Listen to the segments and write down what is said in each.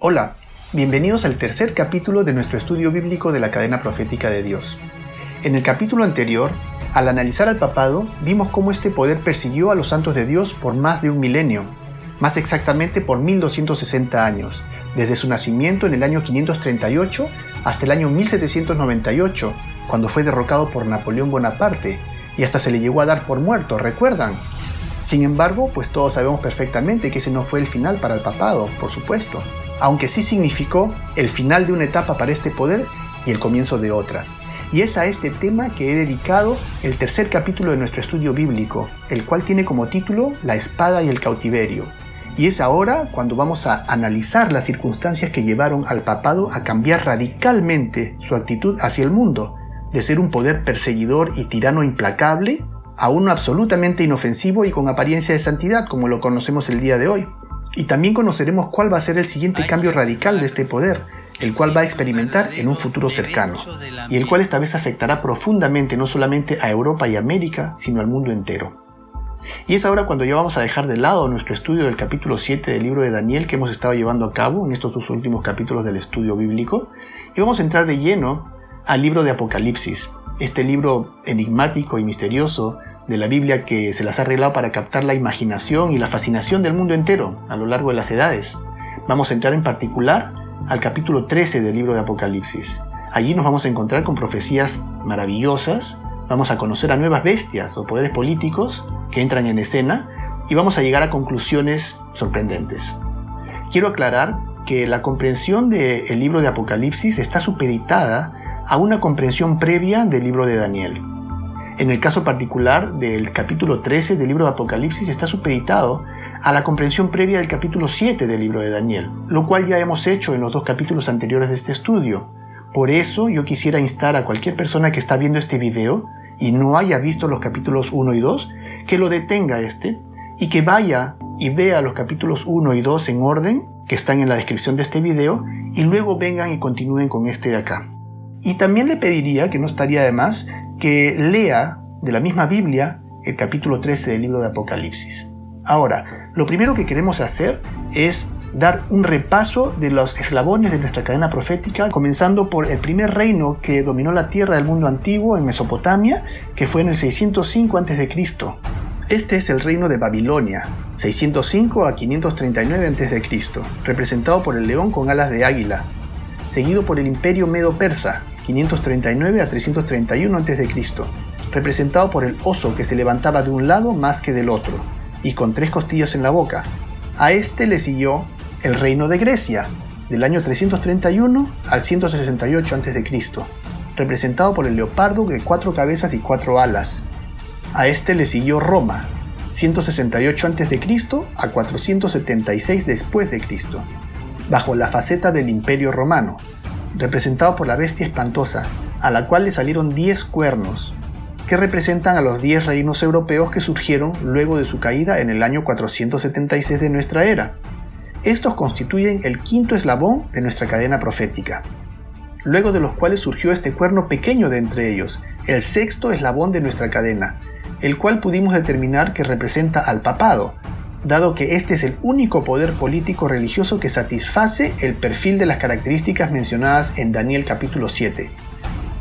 Hola, bienvenidos al tercer capítulo de nuestro estudio bíblico de la cadena profética de Dios. En el capítulo anterior, al analizar al papado, vimos cómo este poder persiguió a los santos de Dios por más de un milenio, más exactamente por 1260 años, desde su nacimiento en el año 538 hasta el año 1798, cuando fue derrocado por Napoleón Bonaparte, y hasta se le llegó a dar por muerto, ¿recuerdan? Sin embargo, pues todos sabemos perfectamente que ese no fue el final para el papado, por supuesto, aunque sí significó el final de una etapa para este poder y el comienzo de otra. Y es a este tema que he dedicado el tercer capítulo de nuestro estudio bíblico, el cual tiene como título La espada y el cautiverio. Y es ahora cuando vamos a analizar las circunstancias que llevaron al papado a cambiar radicalmente su actitud hacia el mundo, de ser un poder perseguidor y tirano implacable, a uno absolutamente inofensivo y con apariencia de santidad, como lo conocemos el día de hoy. Y también conoceremos cuál va a ser el siguiente cambio radical de este poder, el cual va a experimentar en un futuro cercano, y el cual esta vez afectará profundamente no solamente a Europa y América, sino al mundo entero. Y es ahora cuando ya vamos a dejar de lado nuestro estudio del capítulo 7 del libro de Daniel que hemos estado llevando a cabo en estos dos últimos capítulos del estudio bíblico, y vamos a entrar de lleno al libro de Apocalipsis, este libro enigmático y misterioso de la Biblia que se las ha arreglado para captar la imaginación y la fascinación del mundo entero a lo largo de las edades. Vamos a entrar en particular al capítulo 13 del libro de Apocalipsis. Allí nos vamos a encontrar con profecías maravillosas, vamos a conocer a nuevas bestias o poderes políticos que entran en escena y vamos a llegar a conclusiones sorprendentes. Quiero aclarar que la comprensión del libro de Apocalipsis está supeditada a una comprensión previa del libro de Daniel. En el caso particular del capítulo 13 del libro de Apocalipsis está supeditado a la comprensión previa del capítulo 7 del libro de Daniel, lo cual ya hemos hecho en los dos capítulos anteriores de este estudio. Por eso yo quisiera instar a cualquier persona que está viendo este video y no haya visto los capítulos 1 y 2, que lo detenga y que vaya y vea los capítulos 1 y 2 en orden, que están en la descripción de este video, y luego vengan y continúen con este de acá. Y también le pediría, que no estaría de más, que lea de la misma Biblia el capítulo 13 del libro de Apocalipsis. Ahora, lo primero que queremos hacer es dar un repaso de los eslabones de nuestra cadena profética, comenzando por el primer reino que dominó la tierra del mundo antiguo en Mesopotamia, que fue en el 605 a.C. Este es el reino de Babilonia, 605 a 539 a.C., representado por el león con alas de águila, seguido por el imperio medo-persa, 539 a 331 a.C., representado por el oso que se levantaba de un lado más que del otro, y con 3 costillas en la boca. A este le siguió el reino de Grecia, del año 331 al 168 a.C., representado por el leopardo de 4 cabezas y 4 alas. A este le siguió Roma, 168 a.C. a 476 después de Cristo, bajo la faceta del Imperio Romano, representado por la bestia espantosa, a la cual le salieron 10 cuernos, que representan a los 10 reinos europeos que surgieron luego de su caída en el año 476 de nuestra era. Estos constituyen el quinto eslabón de nuestra cadena profética, luego de los cuales surgió este cuerno pequeño de entre ellos, el sexto eslabón de nuestra cadena, el cual pudimos determinar que representa al papado, dado que este es el único poder político religioso que satisface el perfil de las características mencionadas en Daniel capítulo 7.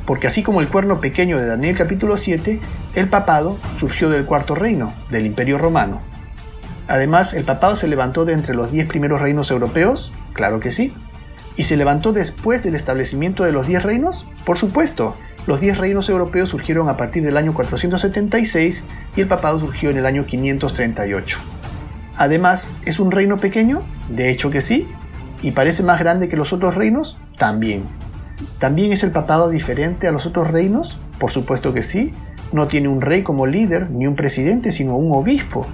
Porque así como el cuerno pequeño de Daniel capítulo 7, el papado surgió del cuarto reino, del Imperio Romano. Además, ¿el papado se levantó de entre los 10 primeros reinos europeos? Claro que sí. ¿Y se levantó después del establecimiento de los 10 reinos? Por supuesto. Los 10 reinos europeos surgieron a partir del año 476 y el papado surgió en el año 538. Además, ¿es un reino pequeño? De hecho que sí. ¿Y parece más grande que los otros reinos? También. ¿También es el papado diferente a los otros reinos? Por supuesto que sí. No tiene un rey como líder, ni un presidente, sino un obispo.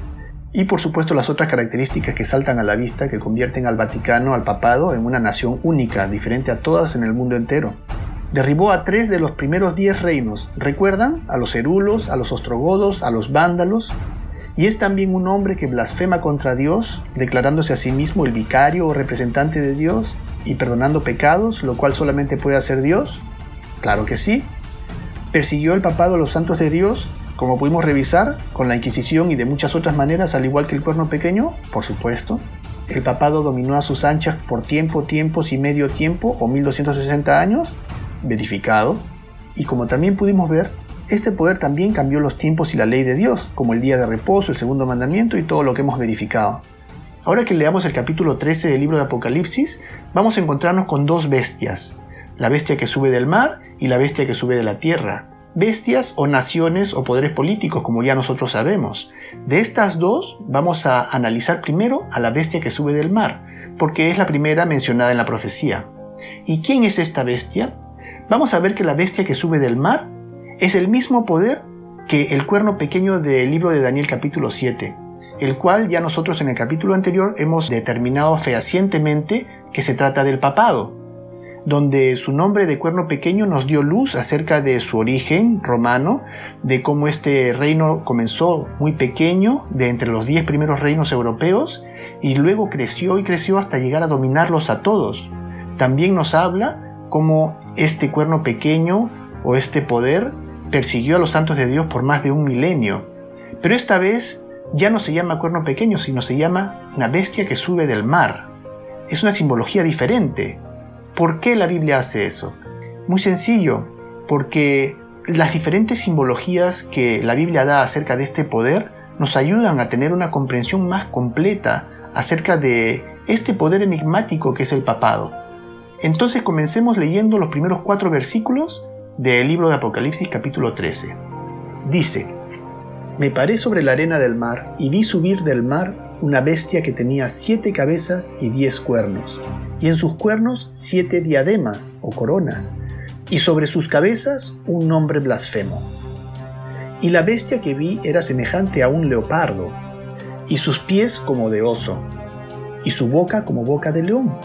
Y por supuesto las otras características que saltan a la vista que convierten al Vaticano, al papado, en una nación única, diferente a todas en el mundo entero. Derribó a 3 de los primeros 10 reinos. ¿Recuerdan? A los herulos, a los ostrogodos, a los vándalos. Y es también un hombre que blasfema contra Dios, declarándose a sí mismo el vicario o representante de Dios y perdonando pecados, lo cual solamente puede hacer Dios. Claro que sí. Persiguió el papado a los santos de Dios, como pudimos revisar, con la Inquisición y de muchas otras maneras, al igual que el cuerno pequeño, por supuesto. el papado dominó a sus anchas por tiempos y medio tiempo, o 1260 años, verificado. Y como también pudimos ver, este poder también cambió los tiempos y la ley de Dios, como el día de reposo, el segundo mandamiento y todo lo que hemos verificado. Ahora que leamos el capítulo 13 del libro de Apocalipsis, vamos a encontrarnos con dos bestias, la bestia que sube del mar y la bestia que sube de la tierra. Bestias o naciones o poderes políticos, como ya nosotros sabemos. De estas dos vamos a analizar primero a la bestia que sube del mar, porque es la primera mencionada en la profecía. ¿Y quién es esta bestia? Vamos a ver que la bestia que sube del mar es el mismo poder que el cuerno pequeño del libro de Daniel capítulo 7, el cual ya nosotros en el capítulo anterior hemos determinado fehacientemente que se trata del papado, donde su nombre de cuerno pequeño nos dio luz acerca de su origen romano, de cómo este reino comenzó muy pequeño, de entre los 10 primeros reinos europeos, y luego creció y creció hasta llegar a dominarlos a todos. También nos habla cómo este cuerno pequeño o este poder persiguió a los santos de Dios por más de 1 milenio. Pero esta vez ya no se llama cuerno pequeño, sino se llama una bestia que sube del mar. Es una simbología diferente. ¿Por qué la Biblia hace eso? Muy sencillo, porque las diferentes simbologías que la Biblia da acerca de este poder nos ayudan a tener una comprensión más completa acerca de este poder enigmático que es el papado. Entonces comencemos leyendo los primeros 4 versículos del libro de Apocalipsis capítulo 13. Dice: Me paré sobre la arena del mar y vi subir del mar una bestia que tenía 7 cabezas y 10 cuernos, y en sus cuernos 7 diademas o coronas, y sobre sus cabezas un nombre blasfemo. Y la bestia que vi era semejante a un leopardo, y sus pies como de oso, y su boca como boca de león.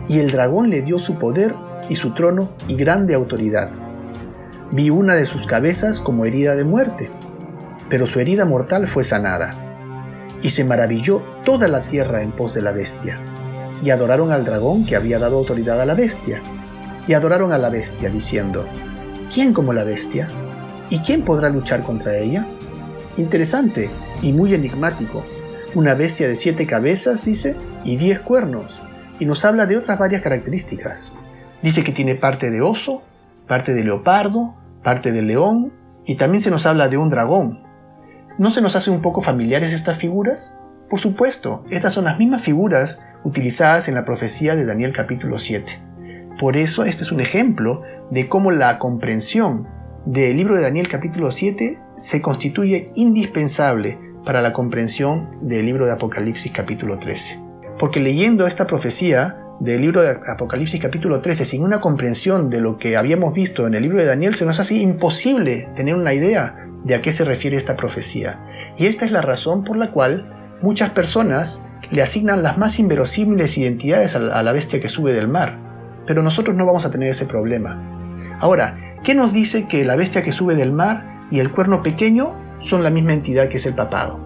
Y el dragón le dio su poder y su trono y grande autoridad. Vi una de sus cabezas como herida de muerte, pero su herida mortal fue sanada. Y se maravilló toda la tierra en pos de la bestia, y adoraron al dragón que había dado autoridad a la bestia, y adoraron a la bestia, diciendo: ¿Quién como la bestia? ¿Y quién podrá luchar contra ella? Interesante y muy enigmático. Una bestia de 7 cabezas, dice, y 10 cuernos, y nos habla de otras varias características. Dice que tiene parte de oso, parte de leopardo, parte de león, y también se nos habla de un dragón. ¿No se nos hace un poco familiares estas figuras? Por supuesto, estas son las mismas figuras utilizadas en la profecía de Daniel capítulo 7. Por eso este es un ejemplo de cómo la comprensión del libro de Daniel capítulo 7 se constituye indispensable para la comprensión del libro de Apocalipsis capítulo 13. Porque leyendo esta profecía del libro de Apocalipsis capítulo 13 sin una comprensión de lo que habíamos visto en el libro de Daniel, se nos hace imposible tener una idea de a qué se refiere esta profecía. Y esta es la razón por la cual muchas personas le asignan las más inverosímiles identidades a la bestia que sube del mar. Pero nosotros no vamos a tener ese problema. Ahora, ¿qué nos dice que la bestia que sube del mar y el cuerno pequeño son la misma entidad que es el papado?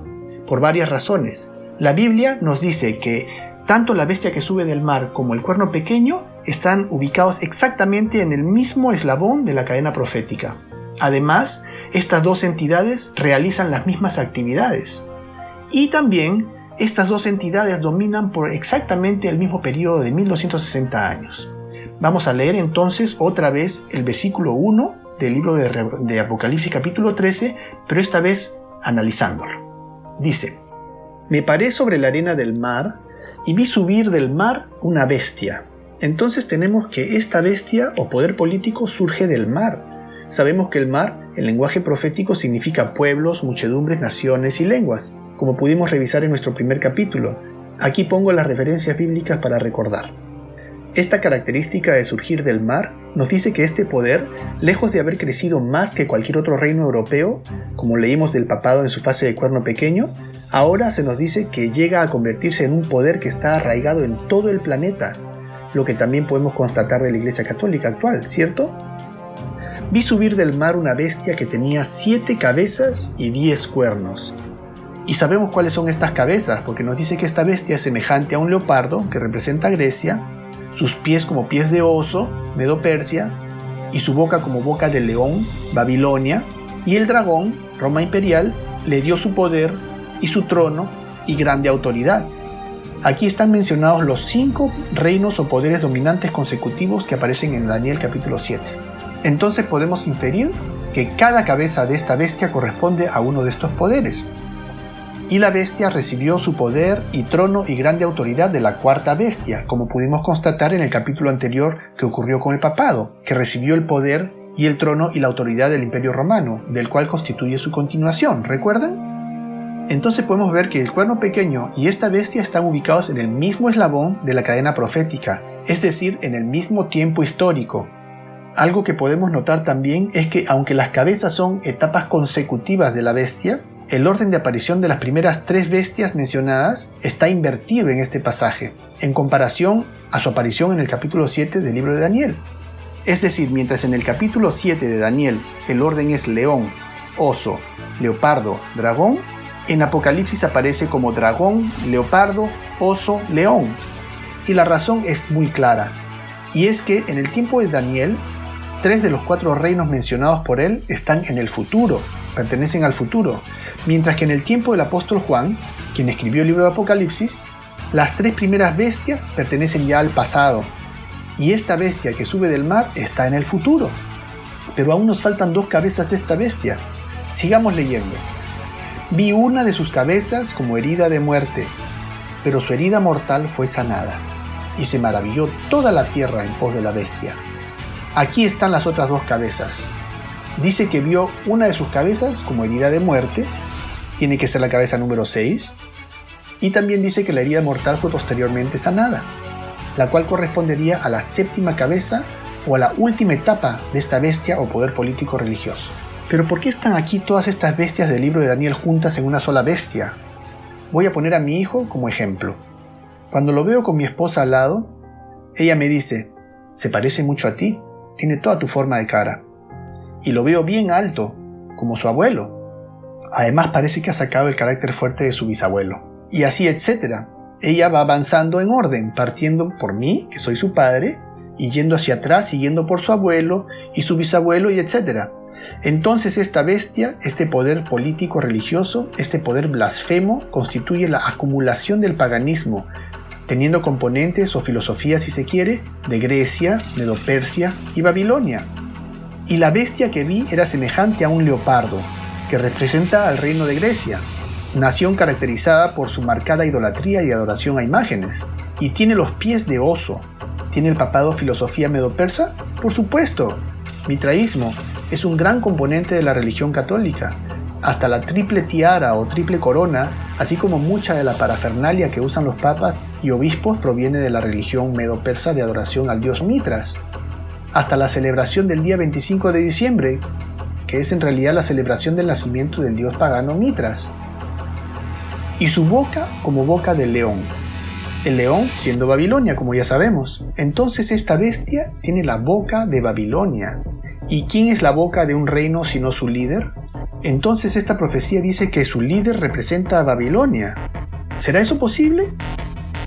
Por varias razones. La Biblia nos dice que tanto la bestia que sube del mar como el cuerno pequeño están ubicados exactamente en el mismo eslabón de la cadena profética. Además, estas dos entidades realizan las mismas actividades. Y también, estas dos entidades dominan por exactamente el mismo periodo de 1260 años. Vamos a leer entonces otra vez el versículo 1 del libro de Apocalipsis capítulo 13, pero esta vez analizándolo. Dice: Me paré sobre la arena del mar y vi subir del mar una bestia. Entonces tenemos que esta bestia o poder político surge del mar. Sabemos que el mar, en lenguaje profético, significa pueblos, muchedumbres, naciones y lenguas, como pudimos revisar en nuestro primer capítulo. Aquí pongo las referencias bíblicas para recordar. Esta característica de surgir del mar nos dice que este poder, lejos de haber crecido más que cualquier otro reino europeo, como leímos del papado en su fase de cuerno pequeño, ahora se nos dice que llega a convertirse en un poder que está arraigado en todo el planeta, lo que también podemos constatar de la Iglesia Católica actual, ¿cierto? Vi subir del mar una bestia que tenía 7 cabezas y 10 cuernos. Y sabemos cuáles son estas cabezas, porque nos dice que esta bestia es semejante a un leopardo, que representa a Grecia, sus pies como pies de oso, Medo-Persia, y su boca como boca de león, Babilonia, y el dragón, Roma imperial, le dio su poder y su trono y grande autoridad. Aquí están mencionados los 5 reinos o poderes dominantes consecutivos que aparecen en Daniel capítulo 7. Entonces podemos inferir que cada cabeza de esta bestia corresponde a uno de estos poderes. Y la bestia recibió su poder y trono y grande autoridad de la cuarta bestia, como pudimos constatar en el capítulo anterior que ocurrió con el papado, que recibió el poder y el trono y la autoridad del Imperio Romano, del cual constituye su continuación, ¿recuerdan? Entonces podemos ver que el cuerno pequeño y esta bestia están ubicados en el mismo eslabón de la cadena profética, es decir, en el mismo tiempo histórico. Algo que podemos notar también es que aunque las cabezas son etapas consecutivas de la bestia, el orden de aparición de las primeras 3 bestias mencionadas está invertido en este pasaje, en comparación a su aparición en el capítulo 7 del libro de Daniel. Es decir, mientras en el capítulo 7 de Daniel el orden es león, oso, leopardo, dragón, en Apocalipsis aparece como dragón, leopardo, oso, león. Y la razón es muy clara, y es que en el tiempo de Daniel, 3 de los 4 reinos mencionados por él están en el futuro, pertenecen al futuro, mientras que en el tiempo del apóstol Juan, quien escribió el libro de Apocalipsis, las 3 primeras bestias pertenecen ya al pasado, y esta bestia que sube del mar está en el futuro. Pero aún nos faltan 2 cabezas de esta bestia. Sigamos leyendo. Vi una de sus cabezas como herida de muerte, pero su herida mortal fue sanada, y se maravilló toda la tierra en pos de la bestia. Aquí están las otras 2 cabezas. Dice que vio una de sus cabezas como herida de muerte, tiene que ser la cabeza número 6, y también dice que la herida mortal fue posteriormente sanada, la cual correspondería a la 7ª cabeza o a la última etapa de esta bestia o poder político religioso. Pero ¿por qué están aquí todas estas bestias del libro de Daniel juntas en una sola bestia? Voy a poner a mi hijo como ejemplo. Cuando lo veo con mi esposa al lado, ella me dice, se parece mucho a ti, tiene toda tu forma de cara. Y lo veo bien alto, como su abuelo. Además parece que ha sacado el carácter fuerte de su bisabuelo. Y así, etc. Ella va avanzando en orden, partiendo por mí, que soy su padre, y yendo hacia atrás, siguiendo por su abuelo, y su bisabuelo, y etc. Entonces esta bestia, este poder político religioso, este poder blasfemo, constituye la acumulación del paganismo, teniendo componentes o filosofía, si se quiere, de Grecia, Medo-Persia y Babilonia. Y la bestia que vi era semejante a un leopardo, que representa al reino de Grecia, nación caracterizada por su marcada idolatría y adoración a imágenes. Y tiene los pies de oso. ¿Tiene el papado filosofía medo-persa? Por supuesto. Mitraísmo es un gran componente de la religión católica. Hasta la triple tiara o triple corona, así como mucha de la parafernalia que usan los papas y obispos, proviene de la religión medo-persa de adoración al dios Mitras. Hasta la celebración del día 25 de diciembre, que es en realidad la celebración del nacimiento del dios pagano Mitras. Y su boca como boca del león. El león siendo Babilonia, como ya sabemos. Entonces esta bestia tiene la boca de Babilonia. ¿Y quién es la boca de un reino sino su líder? Entonces esta profecía dice que su líder representa a Babilonia. ¿Será eso posible?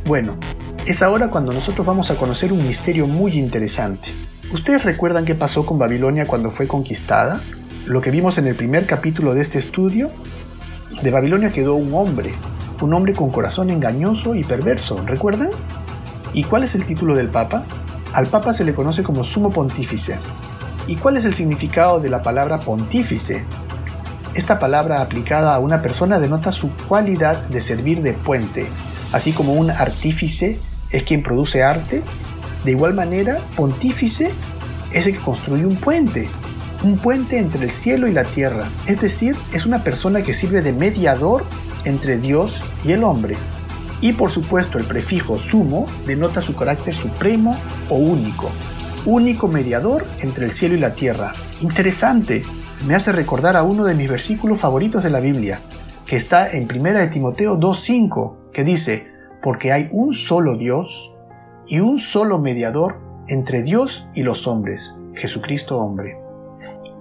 Bueno, es ahora cuando nosotros vamos a conocer un misterio muy interesante. ¿Ustedes recuerdan qué pasó con Babilonia cuando fue conquistada? Lo que vimos en el primer capítulo de este estudio. De Babilonia quedó un hombre con corazón engañoso y perverso, ¿recuerdan? ¿Y cuál es el título del Papa? Al Papa se le conoce como Sumo Pontífice. ¿Y cuál es el significado de la palabra pontífice? Esta palabra aplicada a una persona denota su cualidad de servir de puente, así como un artífice es quien produce arte. De igual manera, pontífice es el que construye un puente entre el cielo y la tierra, es decir, es una persona que sirve de mediador entre Dios y el hombre. Y por supuesto el prefijo sumo denota su carácter supremo o único mediador entre el cielo y la tierra. Interesante, me hace recordar a uno de mis versículos favoritos de la Biblia, que está en 1 de Timoteo 2:5, que dice, porque hay un solo Dios y un solo mediador entre Dios y los hombres, Jesucristo hombre.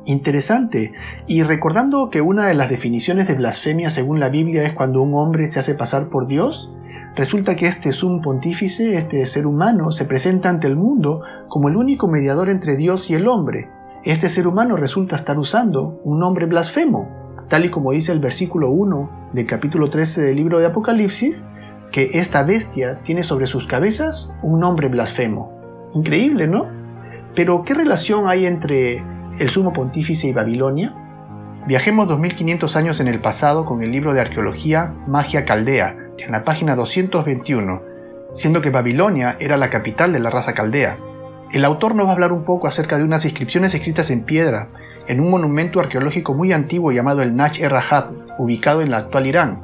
Interesante, y recordando que una de las definiciones de blasfemia según la Biblia es cuando un hombre se hace pasar por Dios, resulta que este sumo pontífice, este ser humano, se presenta ante el mundo como el único mediador entre Dios y el hombre. Este ser humano resulta estar usando un nombre blasfemo, tal y como dice el versículo 1 del capítulo 13 del libro de Apocalipsis, que esta bestia tiene sobre sus cabezas un nombre blasfemo. Increíble, ¿no? Pero, ¿qué relación hay entre el sumo pontífice y Babilonia? Viajemos 2500 años en el pasado con el libro de arqueología Magia Caldea, en la página 221, siendo que Babilonia era la capital de la raza caldea. El autor nos va a hablar un poco acerca de unas inscripciones escritas en piedra, en un monumento arqueológico muy antiguo llamado el Nach-e-Rahab, ubicado en la actual Irán.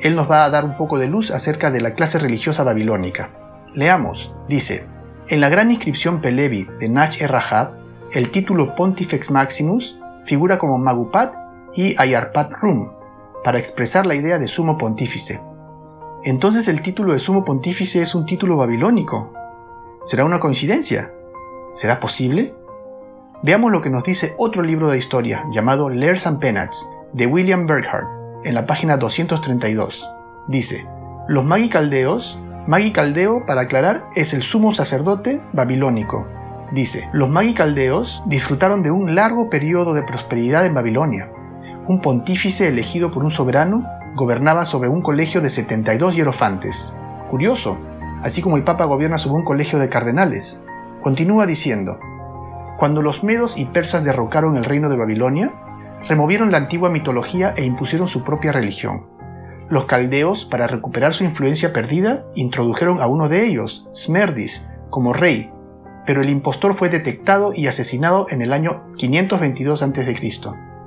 Él nos va a dar un poco de luz acerca de la clase religiosa babilónica. Leamos, dice: en la gran inscripción Pelevi de Nach-e-Rahab, el título Pontifex Maximus figura como Magupat y Ayarpat Rum, para expresar la idea de sumo pontífice. Entonces el título de sumo pontífice es un título babilónico. ¿Será una coincidencia? ¿Será posible? Veamos lo que nos dice otro libro de historia llamado Lares and Penates, de William Burckhardt, en la página 232. Dice: los Magi caldeos, Magi caldeo, para aclarar, es el sumo sacerdote babilónico. Dice: los Magi caldeos disfrutaron de un largo periodo de prosperidad en Babilonia. Un pontífice elegido por un soberano gobernaba sobre un colegio de 72 hierofantes. Curioso, así como el Papa gobierna sobre un colegio de cardenales. Continúa diciendo: cuando los medos y persas derrocaron el reino de Babilonia, removieron la antigua mitología e impusieron su propia religión. Los caldeos, para recuperar su influencia perdida, introdujeron a uno de ellos, Smerdis, como rey, pero el impostor fue detectado y asesinado en el año 522 a.C.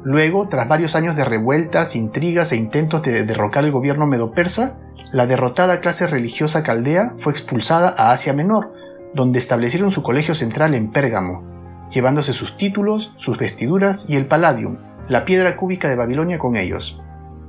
Luego, tras varios años de revueltas, intrigas e intentos de derrocar el gobierno medo-persa, la derrotada clase religiosa caldea fue expulsada a Asia Menor, donde establecieron su colegio central en Pérgamo, llevándose sus títulos, sus vestiduras y el palladium, la piedra cúbica de Babilonia, con ellos.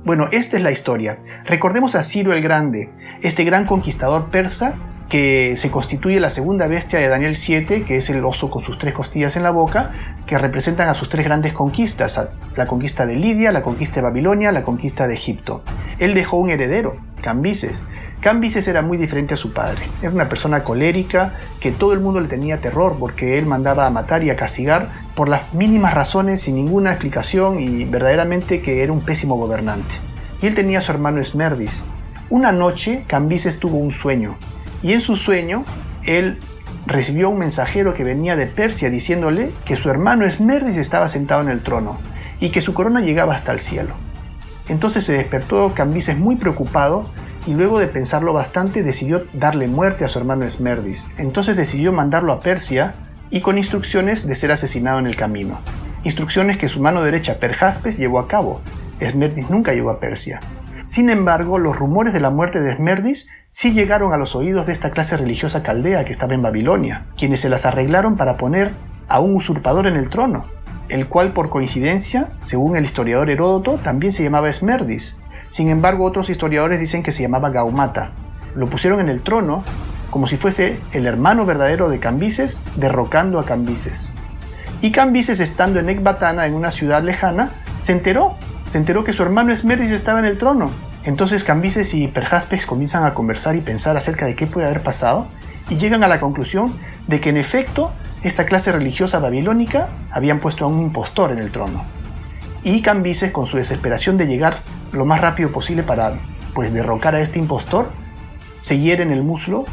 Bueno, esta es la historia. Recordemos a Ciro el Grande, este gran conquistador persa que se constituye la segunda bestia de Daniel 7, que es el oso con sus 3 costillas en la boca, que representan a sus 3 grandes conquistas: la conquista de Lidia, la conquista de Babilonia, la conquista de Egipto. Él dejó un heredero, Cambises. Cambises era muy diferente a su padre. Era una persona colérica que todo el mundo le tenía terror porque él mandaba a matar y a castigar por las mínimas razones, sin ninguna explicación, y verdaderamente que era un pésimo gobernante. Y él tenía a su hermano Smerdis. Una noche Cambises tuvo un sueño, y en su sueño él recibió un mensajero que venía de Persia diciéndole que su hermano Smerdis estaba sentado en el trono y que su corona llegaba hasta el cielo. Entonces se despertó Cambises muy preocupado, y luego de pensarlo bastante decidió darle muerte a su hermano Smerdis. Entonces decidió mandarlo a Persia y con instrucciones de ser asesinado en el camino. Instrucciones que su mano derecha Perjaspes llevó a cabo. Smerdis nunca llegó a Persia. Sin embargo, los rumores de la muerte de Smerdis sí llegaron a los oídos de esta clase religiosa caldea que estaba en Babilonia, quienes se las arreglaron para poner a un usurpador en el trono, el cual por coincidencia, según el historiador Heródoto, también se llamaba Smerdis. Sin embargo, otros historiadores dicen que se llamaba Gaumata. Lo pusieron en el trono como si fuese el hermano verdadero de Cambises, derrocando a Cambises. Y Cambises, estando en Ecbatana, en una ciudad lejana, se enteró que su hermano Smerdis estaba en el trono. Entonces Cambises y Perjaspes comienzan a conversar y pensar acerca de qué puede haber pasado, y llegan a la conclusión de que en efecto esta clase religiosa babilónica habían puesto a un impostor en el trono. Y Cambises, con su desesperación de llegar lo más rápido posible para derrocar a este impostor, se hiere en el muslo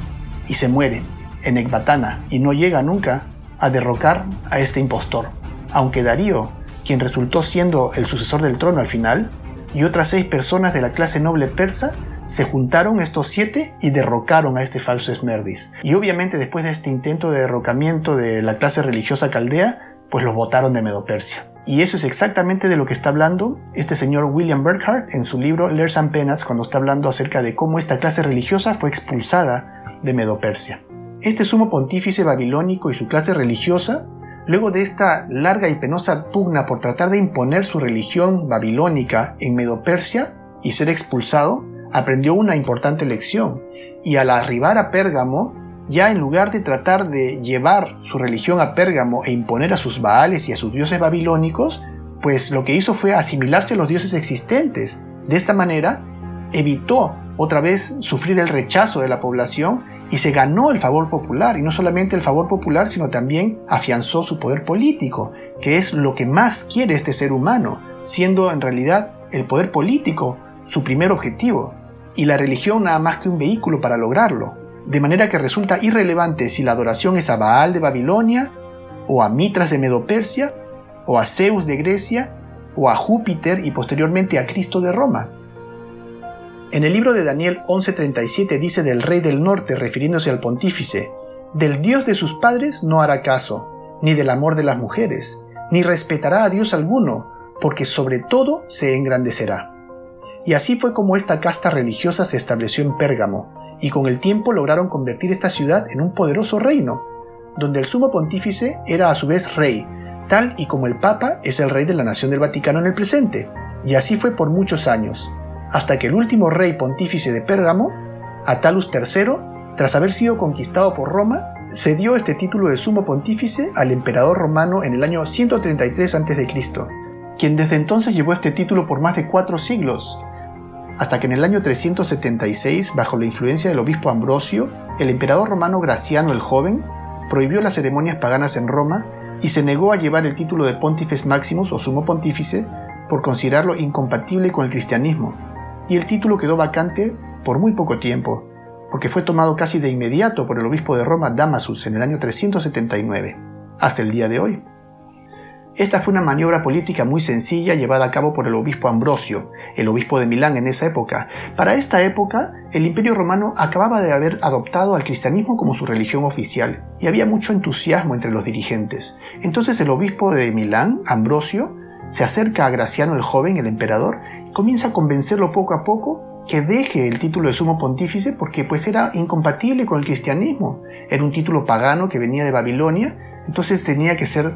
y se muere en Ecbatana, y no llega nunca a derrocar a este impostor, aunque Darío, quien resultó siendo el sucesor del trono al final, y otras 6 personas de la clase noble persa, se juntaron, estos 7, y derrocaron a este falso Smerdis. Y obviamente después de este intento de derrocamiento de la clase religiosa caldea, pues los botaron de Medo-Persia. Y eso es exactamente de lo que está hablando este señor William Burckhardt en su libro Lares and Penates, cuando está hablando acerca de cómo esta clase religiosa fue expulsada de Medo-Persia. Este sumo pontífice babilónico y su clase religiosa, luego de esta larga y penosa pugna por tratar de imponer su religión babilónica en Medo-Persia y ser expulsado, aprendió una importante lección, y al arribar a Pérgamo, ya en lugar de tratar de llevar su religión a Pérgamo e imponer a sus baales y a sus dioses babilónicos, pues lo que hizo fue asimilarse a los dioses existentes. De esta manera, evitó otra vez sufrir el rechazo de la población y se ganó el favor popular, y no solamente el favor popular, sino también afianzó su poder político, que es lo que más quiere este ser humano, siendo en realidad el poder político su primer objetivo. y la religión nada más que un vehículo para lograrlo, de manera que resulta irrelevante si la adoración es a Baal de Babilonia, o a Mitras de Medo-Persia, o a Zeus de Grecia, o a Júpiter y posteriormente a Cristo de Roma. En el libro de Daniel 11:37 dice del rey del norte, refiriéndose al pontífice: del Dios de sus padres no hará caso, ni del amor de las mujeres, ni respetará a Dios alguno, porque sobre todo se engrandecerá. Y así fue como esta casta religiosa se estableció en Pérgamo, y con el tiempo lograron convertir esta ciudad en un poderoso reino, donde el sumo pontífice era a su vez rey, tal y como el Papa es el rey de la nación del Vaticano en el presente. Y así fue por muchos años, hasta que el último rey pontífice de Pérgamo, Attalus III, tras haber sido conquistado por Roma, cedió este título de sumo pontífice al emperador romano en el año 133 a.C., quien desde entonces llevó este título por más de 4 siglos, hasta que en el año 376, bajo la influencia del obispo Ambrosio, el emperador romano Graciano el Joven prohibió las ceremonias paganas en Roma y se negó a llevar el título de Pontifex Maximus o sumo pontífice por considerarlo incompatible con el cristianismo, y el título quedó vacante por muy poco tiempo, porque fue tomado casi de inmediato por el obispo de Roma Damasus en el año 379, hasta el día de hoy. Esta fue una maniobra política muy sencilla llevada a cabo por el obispo Ambrosio, el obispo de Milán en esa época. Para esta época, el Imperio Romano acababa de haber adoptado al cristianismo como su religión oficial, y había mucho entusiasmo entre los dirigentes. Entonces el obispo de Milán, Ambrosio, se acerca a Graciano el Joven, el emperador, y comienza a convencerlo poco a poco que deje el título de sumo pontífice porque pues era incompatible con el cristianismo. Era un título pagano que venía de Babilonia, entonces tenía que ser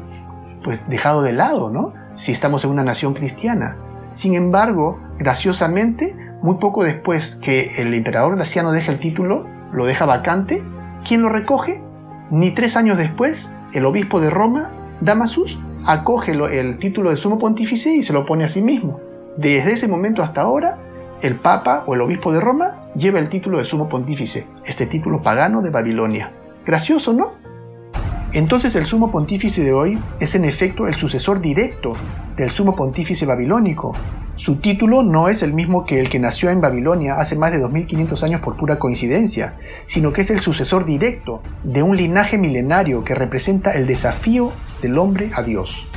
pues dejado de lado, ¿no? Si estamos en una nación cristiana. Sin embargo, graciosamente, muy poco después que el emperador Graciano deja el título, lo deja vacante, ¿quién lo recoge? Ni 3 años después, el obispo de Roma, Damasus, acoge el título de sumo pontífice y se lo pone a sí mismo. Desde ese momento hasta ahora, el Papa o el obispo de Roma lleva el título de sumo pontífice, este título pagano de Babilonia. Gracioso, ¿no? Entonces el sumo pontífice de hoy es en efecto el sucesor directo del sumo pontífice babilónico. Su título no es el mismo que el que nació en Babilonia hace más de 2500 años por pura coincidencia, sino que es el sucesor directo de un linaje milenario que representa el desafío del hombre a Dios.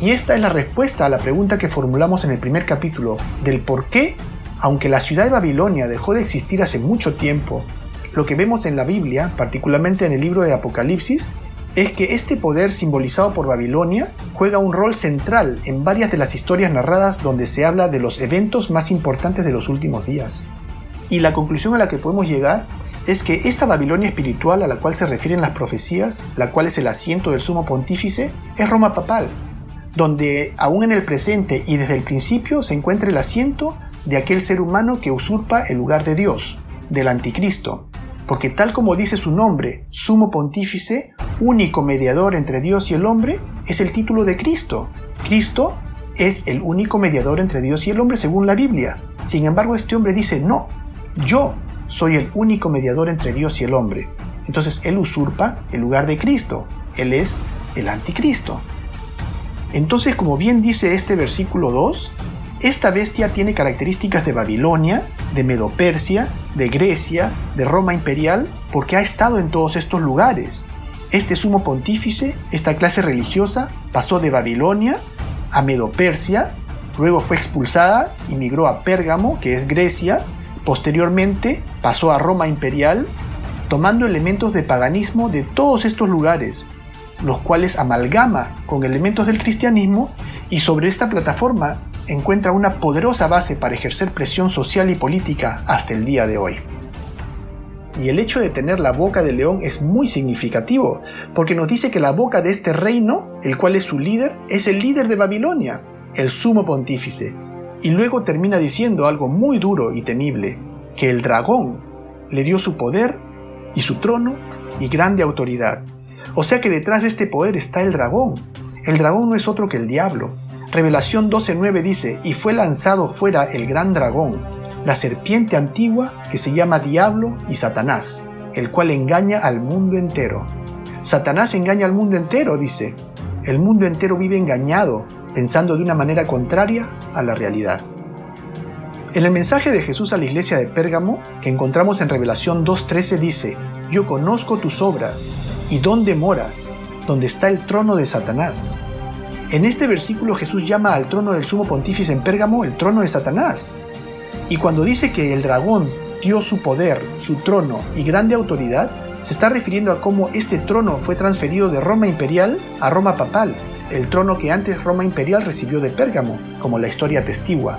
Y esta es la respuesta a la pregunta que formulamos en el primer capítulo del por qué, aunque la ciudad de Babilonia dejó de existir hace mucho tiempo, lo que vemos en la Biblia, particularmente en el libro de Apocalipsis, es que este poder simbolizado por Babilonia juega un rol central en varias de las historias narradas donde se habla de los eventos más importantes de los últimos días. Y la conclusión a la que podemos llegar es que esta Babilonia espiritual a la cual se refieren las profecías, la cual es el asiento del sumo pontífice, es Roma papal, donde aún en el presente y desde el principio se encuentra el asiento de aquel ser humano que usurpa el lugar de Dios, del anticristo. Porque tal como dice su nombre, sumo pontífice, único mediador entre Dios y el hombre, es el título de Cristo. Cristo es el único mediador entre Dios y el hombre según la Biblia. Sin embargo, este hombre dice, no, yo soy el único mediador entre Dios y el hombre. Entonces él usurpa el lugar de Cristo. Él es el anticristo. Entonces, como bien dice este versículo 2, esta bestia tiene características de Babilonia, de Medo-Persia, de Grecia, de Roma imperial, porque ha estado en todos estos lugares. Este sumo pontífice, esta clase religiosa, pasó de Babilonia a Medo-Persia, luego fue expulsada y migró a Pérgamo, que es Grecia, posteriormente pasó a Roma imperial, tomando elementos de paganismo de todos estos lugares, los cuales amalgama con elementos del cristianismo y sobre esta plataforma encuentra una poderosa base para ejercer presión social y política hasta el día de hoy. Y el hecho de tener la boca de león es muy significativo, porque nos dice que la boca de este reino, el cual es su líder, es el líder de Babilonia, el sumo pontífice. Y luego termina diciendo algo muy duro y temible, que el dragón le dio su poder y su trono y grande autoridad. O sea que detrás de este poder está el dragón. El dragón no es otro que el diablo. Revelación 12:9 dice, y fue lanzado fuera el gran dragón, la serpiente antigua que se llama Diablo y Satanás, el cual engaña al mundo entero. Satanás engaña al mundo entero, dice. El mundo entero vive engañado, pensando de una manera contraria a la realidad. En el mensaje de Jesús a la iglesia de Pérgamo, que encontramos en Revelación 2:13, dice: «Yo conozco tus obras y dónde moras, donde está el trono de Satanás». En este versículo Jesús llama al trono del sumo pontífice en Pérgamo el trono de Satanás. Y cuando dice que el dragón dio su poder, su trono y grande autoridad, se está refiriendo a cómo este trono fue transferido de Roma imperial a Roma papal, el trono que antes Roma imperial recibió de Pérgamo, como la historia atestigua.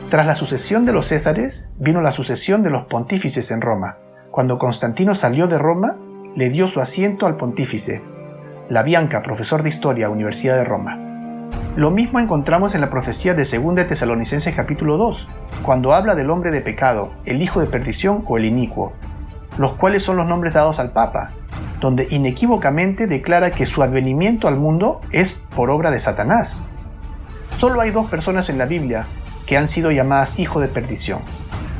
Tras la sucesión de los Césares, vino la sucesión de los pontífices en Roma. Cuando Constantino salió de Roma, le dio su asiento al pontífice. La Bianca, profesor de Historia, Universidad de Roma. Lo mismo encontramos en la profecía de 2 de Tesalonicenses capítulo 2, cuando habla del hombre de pecado, el hijo de perdición o el inicuo, los cuales son los nombres dados al Papa, donde inequívocamente declara que su advenimiento al mundo es por obra de Satanás. Solo hay 2 personas en la Biblia que han sido llamadas hijo de perdición.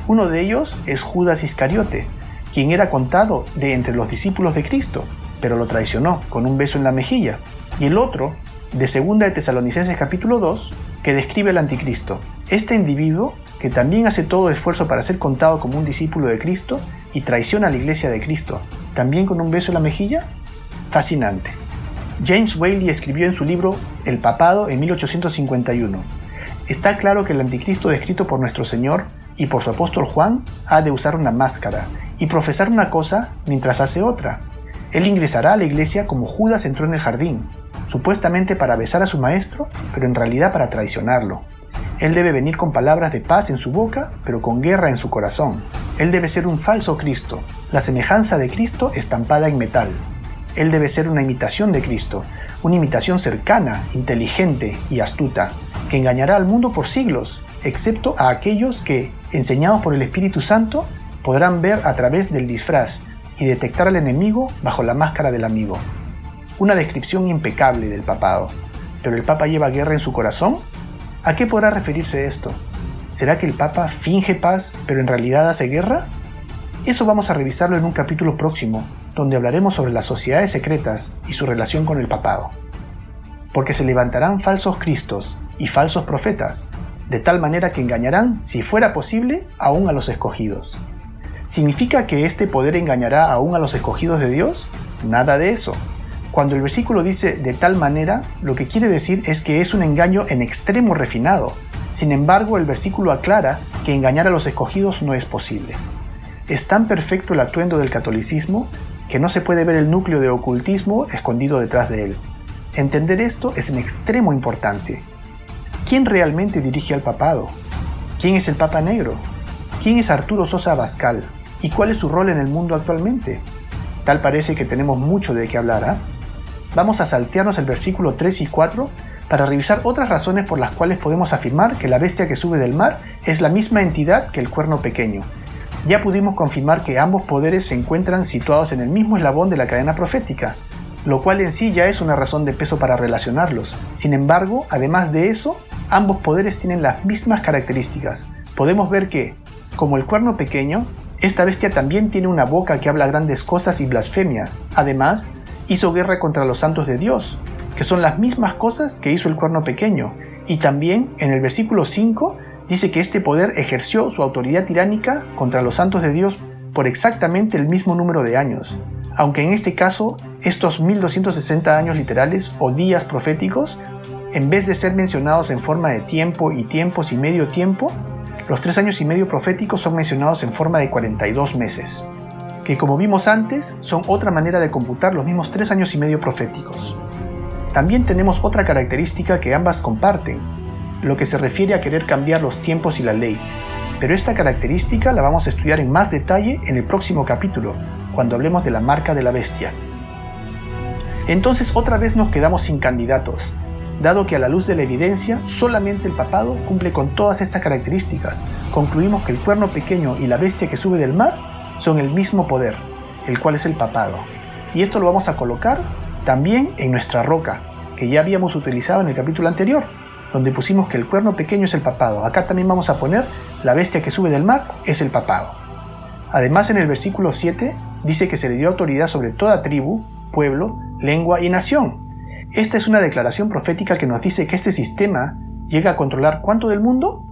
Uno de ellos es Judas Iscariote, quien era contado de entre los discípulos de Cristo, pero lo traicionó con un beso en la mejilla. Y el otro, de 2 de Tesalonicenses capítulo 2, que describe al anticristo. Este individuo, que también hace todo esfuerzo para ser contado como un discípulo de Cristo y traiciona a la iglesia de Cristo, ¿también con un beso en la mejilla? Fascinante. James Whaley escribió en su libro El Papado en 1851. Está claro que el anticristo descrito por nuestro Señor y por su apóstol Juan ha de usar una máscara y profesar una cosa mientras hace otra. Él ingresará a la iglesia como Judas entró en el jardín, supuestamente para besar a su maestro, pero en realidad para traicionarlo. Él debe venir con palabras de paz en su boca, pero con guerra en su corazón. Él debe ser un falso Cristo, la semejanza de Cristo estampada en metal. Él debe ser una imitación de Cristo, una imitación cercana, inteligente y astuta, que engañará al mundo por siglos, excepto a aquellos que, enseñados por el Espíritu Santo, podrán ver a través del disfraz y detectar al enemigo bajo la máscara del amigo. Una descripción impecable del papado. ¿Pero el Papa lleva guerra en su corazón? ¿A qué podrá referirse esto? ¿Será que el Papa finge paz, pero en realidad hace guerra? Eso vamos a revisarlo en un capítulo próximo, donde hablaremos sobre las sociedades secretas y su relación con el papado. Porque se levantarán falsos cristos y falsos profetas, de tal manera que engañarán, si fuera posible, aún a los escogidos. ¿Significa que este poder engañará aún a los escogidos de Dios? Nada de eso. Cuando el versículo dice de tal manera, lo que quiere decir es que es un engaño en extremo refinado. Sin embargo, el versículo aclara que engañar a los escogidos no es posible. Es tan perfecto el atuendo del catolicismo que no se puede ver el núcleo de ocultismo escondido detrás de él. Entender esto es en extremo importante. ¿Quién realmente dirige al papado? ¿Quién es el Papa Negro? ¿Quién es Arturo Sosa Abascal? ¿Y cuál es su rol en el mundo actualmente? Tal parece que tenemos mucho de qué hablar, ¿ah? Vamos a saltearnos el versículo 3 y 4 para revisar otras razones por las cuales podemos afirmar que la bestia que sube del mar es la misma entidad que el cuerno pequeño. Ya pudimos confirmar que ambos poderes se encuentran situados en el mismo eslabón de la cadena profética, lo cual en sí ya es una razón de peso para relacionarlos. Sin embargo, además de eso, ambos poderes tienen las mismas características. Podemos ver que, como el cuerno pequeño, esta bestia también tiene una boca que habla grandes cosas y blasfemias. Además, hizo guerra contra los santos de Dios, que son las mismas cosas que hizo el cuerno pequeño. Y también, en el versículo 5, dice que este poder ejerció su autoridad tiránica contra los santos de Dios por exactamente el mismo número de años. Aunque en este caso, estos 1260 años literales o días proféticos, en vez de ser mencionados en forma de tiempo y tiempos y medio tiempo, los 3 años y medio proféticos son mencionados en forma de 42 meses, que como vimos antes, son otra manera de computar los mismos 3 años y medio proféticos. También tenemos otra característica que ambas comparten, lo que se refiere a querer cambiar los tiempos y la ley, pero esta característica la vamos a estudiar en más detalle en el próximo capítulo, cuando hablemos de la marca de la bestia. Entonces otra vez nos quedamos sin candidatos, dado que a la luz de la evidencia, solamente el papado cumple con todas estas características. Concluimos que el cuerno pequeño y la bestia que sube del mar son el mismo poder, el cual es el papado. Y esto lo vamos a colocar también en nuestra roca, que ya habíamos utilizado en el capítulo anterior, donde pusimos que el cuerno pequeño es el papado. Acá también vamos a poner la bestia que sube del mar es el papado. Además, en el versículo 7 dice que se le dio autoridad sobre toda tribu, pueblo, lengua y nación. Esta es una declaración profética que nos dice que este sistema llega a controlar ¿cuánto del mundo?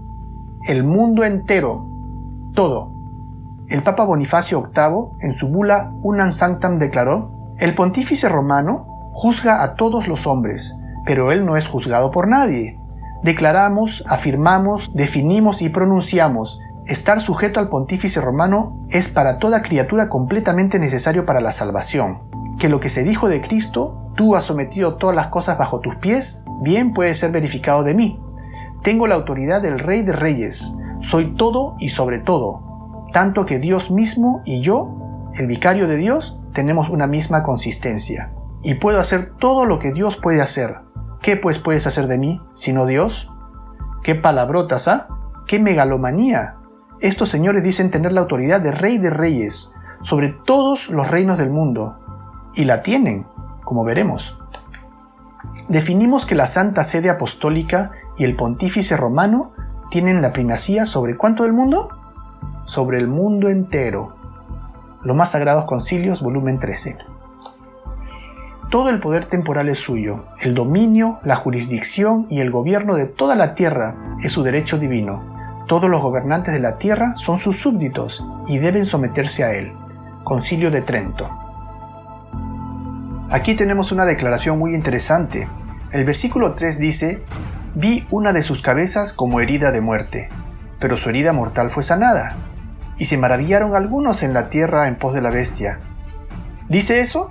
el mundo entero, todo. El Papa Bonifacio VIII, en su bula Unam Sanctam, declaró: el pontífice romano juzga a todos los hombres, pero él no es juzgado por nadie. Declaramos, afirmamos, definimos y pronunciamos: estar sujeto al pontífice romano es para toda criatura completamente necesario para la salvación. Que lo que se dijo de Cristo, tú has sometido todas las cosas bajo tus pies, bien puede ser verificado de mí. Tengo la autoridad del Rey de Reyes, soy todo y sobre todo, tanto que Dios mismo y yo, el vicario de Dios, tenemos una misma consistencia. Y puedo hacer todo lo que Dios puede hacer. ¿Qué pues puedes hacer de mí, sino Dios? ¡Qué palabrotas, ah! ¡Qué megalomanía! Estos señores dicen tener la autoridad de Rey de Reyes sobre todos los reinos del mundo. Y la tienen, como veremos. Definimos que la Santa Sede Apostólica y el Pontífice Romano tienen la primacía sobre ¿cuánto del mundo? Sobre el mundo entero. Los más sagrados concilios, volumen 13. Todo el poder temporal es suyo, el dominio, la jurisdicción y el gobierno de toda la tierra es su derecho divino. Todos los gobernantes de la tierra son sus súbditos y deben someterse a él. Concilio de Trento. Aquí tenemos una declaración muy interesante. El versículo 3 dice: vi una de sus cabezas como herida de muerte, pero su herida mortal fue sanada. Y se maravillaron algunos en la tierra en pos de la bestia. ¿Dice eso?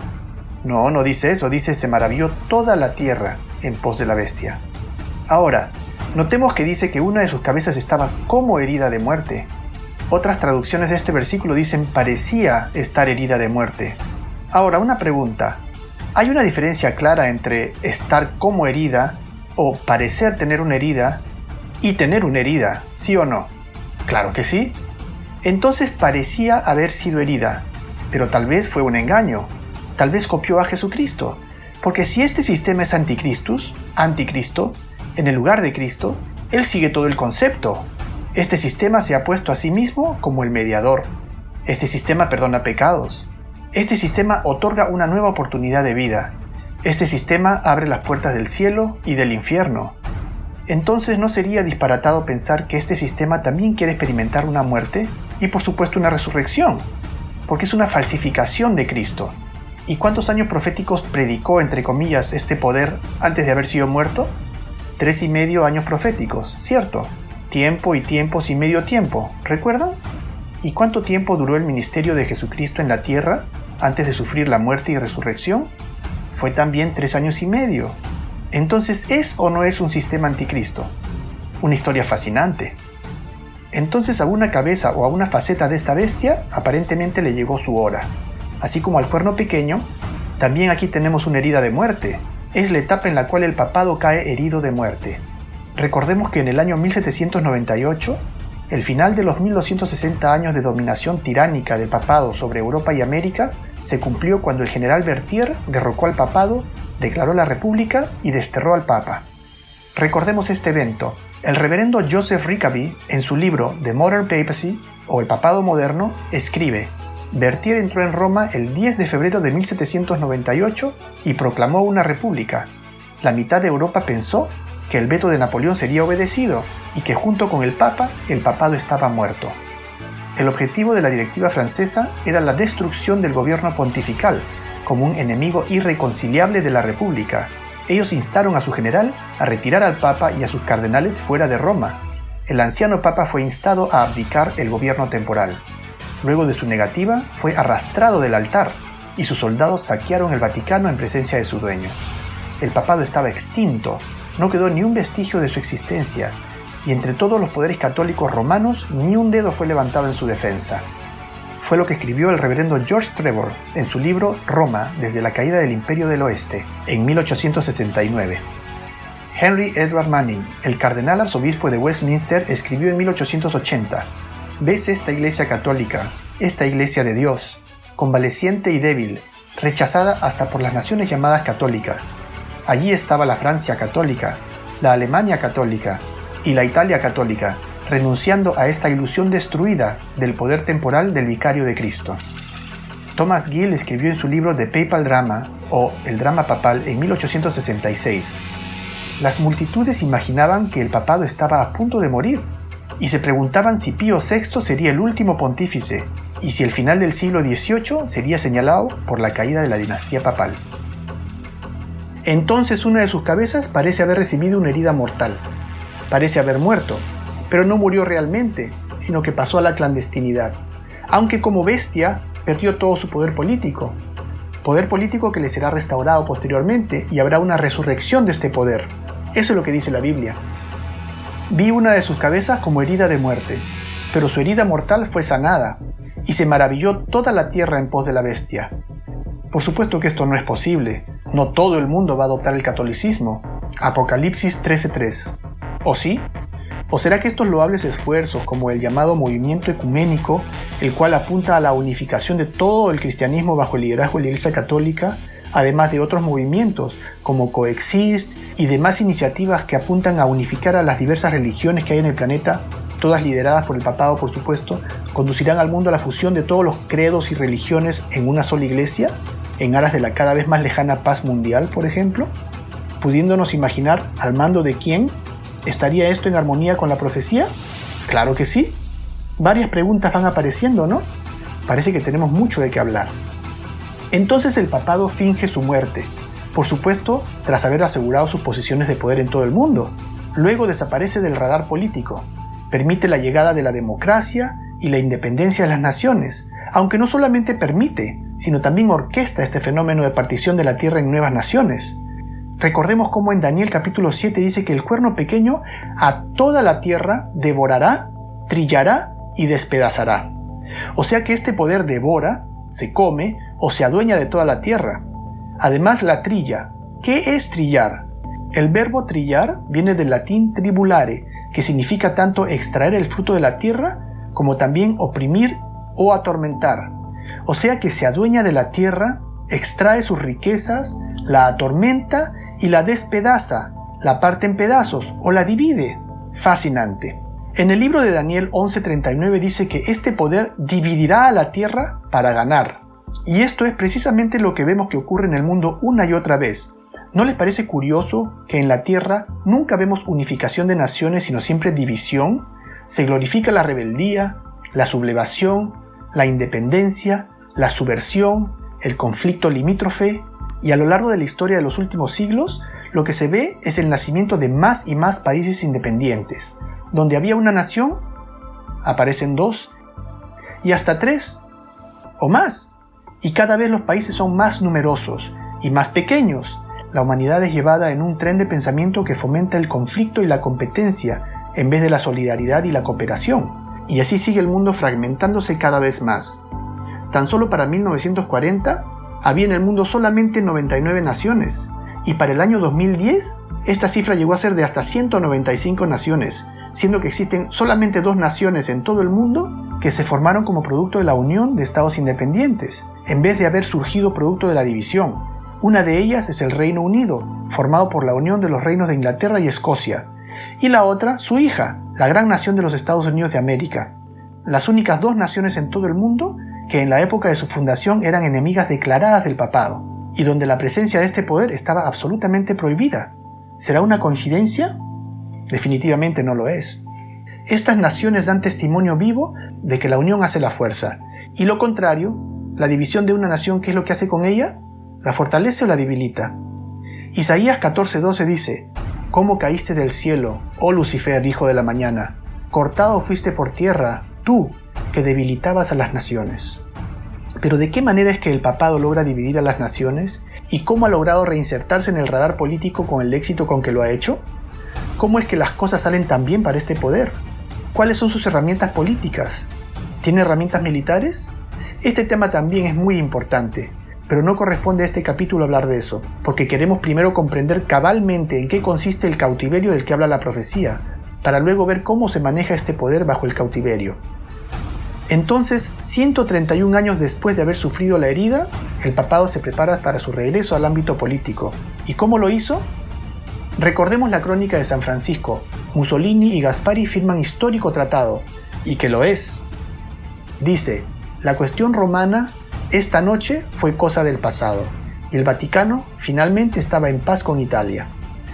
No, no dice eso, dice se maravilló toda la tierra en pos de la bestia. Ahora, notemos que dice que una de sus cabezas estaba como herida de muerte. Otras traducciones de este versículo dicen parecía estar herida de muerte. Ahora, una pregunta. ¿Hay una diferencia clara entre estar como herida o parecer tener una herida y tener una herida, sí o no? Claro que sí. Entonces parecía haber sido herida, pero tal vez fue un engaño. Tal vez copió a Jesucristo, porque si este sistema es anticristo, en el lugar de Cristo, Él sigue todo el concepto. Este sistema se ha puesto a sí mismo como el mediador. Este sistema perdona pecados. Este sistema otorga una nueva oportunidad de vida. Este sistema abre las puertas del cielo y del infierno. Entonces no sería disparatado pensar que este sistema también quiere experimentar una muerte y por supuesto una resurrección, porque es una falsificación de Cristo. ¿Y cuántos años proféticos predicó, entre comillas, este poder antes de haber sido muerto? 3,5 años proféticos, ¿cierto? Tiempo y tiempos y medio tiempo, ¿recuerdan? ¿Y cuánto tiempo duró el ministerio de Jesucristo en la tierra antes de sufrir la muerte y resurrección? Fue también 3 años y medio. Entonces, ¿es o no es un sistema anticristo? Una historia fascinante. Entonces a una cabeza o a una faceta de esta bestia aparentemente le llegó su hora. Así como al cuerno pequeño, también aquí tenemos una herida de muerte. Es la etapa en la cual el papado cae herido de muerte. Recordemos que en el año 1798, el final de los 1260 años de dominación tiránica del papado sobre Europa y América se cumplió cuando el general Berthier derrocó al papado, declaró la república y desterró al papa. Recordemos este evento. El reverendo Joseph Rickaby, en su libro The Modern Papacy, o El papado moderno, escribe: Berthier entró en Roma el 10 de febrero de 1798 y proclamó una república. La mitad de Europa pensó que el veto de Napoleón sería obedecido y que junto con el Papa, el papado estaba muerto. El objetivo de la directiva francesa era la destrucción del gobierno pontifical, como un enemigo irreconciliable de la República. Ellos instaron a su general a retirar al Papa y a sus cardenales fuera de Roma. El anciano Papa fue instado a abdicar el gobierno temporal. Luego de su negativa, fue arrastrado del altar y sus soldados saquearon el Vaticano en presencia de su dueño. El papado estaba extinto, no quedó ni un vestigio de su existencia, y entre todos los poderes católicos romanos ni un dedo fue levantado en su defensa. Fue lo que escribió el reverendo George Trevor en su libro Roma desde la caída del Imperio del Oeste, en 1869. Henry Edward Manning, el cardenal arzobispo de Westminster, escribió en 1880: «¿Ves esta iglesia católica, esta iglesia de Dios, convaleciente y débil, rechazada hasta por las naciones llamadas católicas? Allí estaba la Francia católica, la Alemania católica y la Italia católica, renunciando a esta ilusión destruida del poder temporal del vicario de Cristo». Thomas Gill escribió en su libro The Papal Drama, o El drama papal, en 1866. Las multitudes imaginaban que el papado estaba a punto de morir. y se preguntaban si Pío VI sería el último pontífice y si el final del siglo XVIII sería señalado por la caída de la dinastía papal. Entonces una de sus cabezas parece haber recibido una herida mortal. Parece haber muerto, pero no murió realmente, sino que pasó a la clandestinidad, aunque como bestia perdió todo su poder político que le será restaurado posteriormente y habrá una resurrección de este poder. Eso es lo que dice la Biblia. Vi una de sus cabezas como herida de muerte, pero su herida mortal fue sanada, y se maravilló toda la tierra en pos de la bestia. Por supuesto que esto no es posible. No todo el mundo va a adoptar el catolicismo. Apocalipsis 13:3. ¿O sí? ¿O será que estos loables esfuerzos, como el llamado movimiento ecuménico, el cual apunta a la unificación de todo el cristianismo bajo el liderazgo de la Iglesia Católica, además de otros movimientos como Coexist y demás iniciativas que apuntan a unificar a las diversas religiones que hay en el planeta, todas lideradas por el papado por supuesto, conducirán al mundo a la fusión de todos los credos y religiones en una sola iglesia, en aras de la cada vez más lejana paz mundial, por ejemplo? Pudiéndonos imaginar al mando de quién. ¿Estaría esto en armonía con la profecía? Claro que sí. Varias preguntas van apareciendo, ¿no? Parece que tenemos mucho de qué hablar. Entonces el papado finge su muerte, por supuesto, tras haber asegurado sus posiciones de poder en todo el mundo. Luego desaparece del radar político, permite la llegada de la democracia y la independencia de las naciones, aunque no solamente permite, sino también orquesta este fenómeno de partición de la tierra en nuevas naciones. Recordemos cómo en Daniel capítulo 7 dice que el cuerno pequeño a toda la tierra devorará, trillará y despedazará. O sea que este poder devora, se come o se adueña de toda la tierra. Además la trilla. ¿Qué es trillar? El verbo trillar viene del latín tribulare, que significa tanto extraer el fruto de la tierra como también oprimir o atormentar. O sea que se adueña de la tierra, extrae sus riquezas, la atormenta y la despedaza, la parte en pedazos o la divide. Fascinante. En el libro de Daniel 11:39 dice que este poder dividirá a la tierra para ganar. Y esto es precisamente lo que vemos que ocurre en el mundo una y otra vez. ¿No les parece curioso que en la tierra nunca vemos unificación de naciones, sino siempre división? Se glorifica la rebeldía, la sublevación, la independencia, la subversión, el conflicto limítrofe, y a lo largo de la historia de los últimos siglos, lo que se ve es el nacimiento de más y más países independientes. Donde había una nación, aparecen 2, y hasta 3, o más. Y cada vez los países son más numerosos y más pequeños. La humanidad es llevada en un tren de pensamiento que fomenta el conflicto y la competencia, en vez de la solidaridad y la cooperación. Y así sigue el mundo fragmentándose cada vez más. Tan solo para 1940, había en el mundo solamente 99 naciones, y para el año 2010, esta cifra llegó a ser de hasta 195 naciones, siendo que existen solamente 2 naciones en todo el mundo que se formaron como producto de la unión de estados independientes, en vez de haber surgido producto de la división. Una de ellas es el Reino Unido, formado por la unión de los reinos de Inglaterra y Escocia, y la otra, su hija, la gran nación de los Estados Unidos de América. Las únicas 2 naciones en todo el mundo que en la época de su fundación eran enemigas declaradas del papado, y donde la presencia de este poder estaba absolutamente prohibida. ¿Será una coincidencia? Definitivamente no lo es. Estas naciones dan testimonio vivo de que la unión hace la fuerza, y lo contrario, la división de una nación, ¿qué es lo que hace con ella? ¿La fortalece o la debilita? Isaías 14:12 dice: ¿Cómo caíste del cielo, oh Lucifer, hijo de la mañana? Cortado fuiste por tierra, tú, que debilitabas a las naciones. Pero ¿de qué manera es que el papado logra dividir a las naciones? ¿Y cómo ha logrado reinsertarse en el radar político con el éxito con que lo ha hecho? ¿Cómo es que las cosas salen tan bien para este poder? ¿Cuáles son sus herramientas políticas? ¿Tiene herramientas militares? Este tema también es muy importante, pero no corresponde a este capítulo hablar de eso, porque queremos primero comprender cabalmente en qué consiste el cautiverio del que habla la profecía, para luego ver cómo se maneja este poder bajo el cautiverio. Entonces, 131 años después de haber sufrido la herida, el papado se prepara para su regreso al ámbito político. ¿Y cómo lo hizo? Recordemos la crónica de San Francisco. Mussolini y Gaspari firman histórico tratado, y que lo es. Dice: la cuestión romana esta noche fue cosa del pasado, y el Vaticano finalmente estaba en paz con Italia.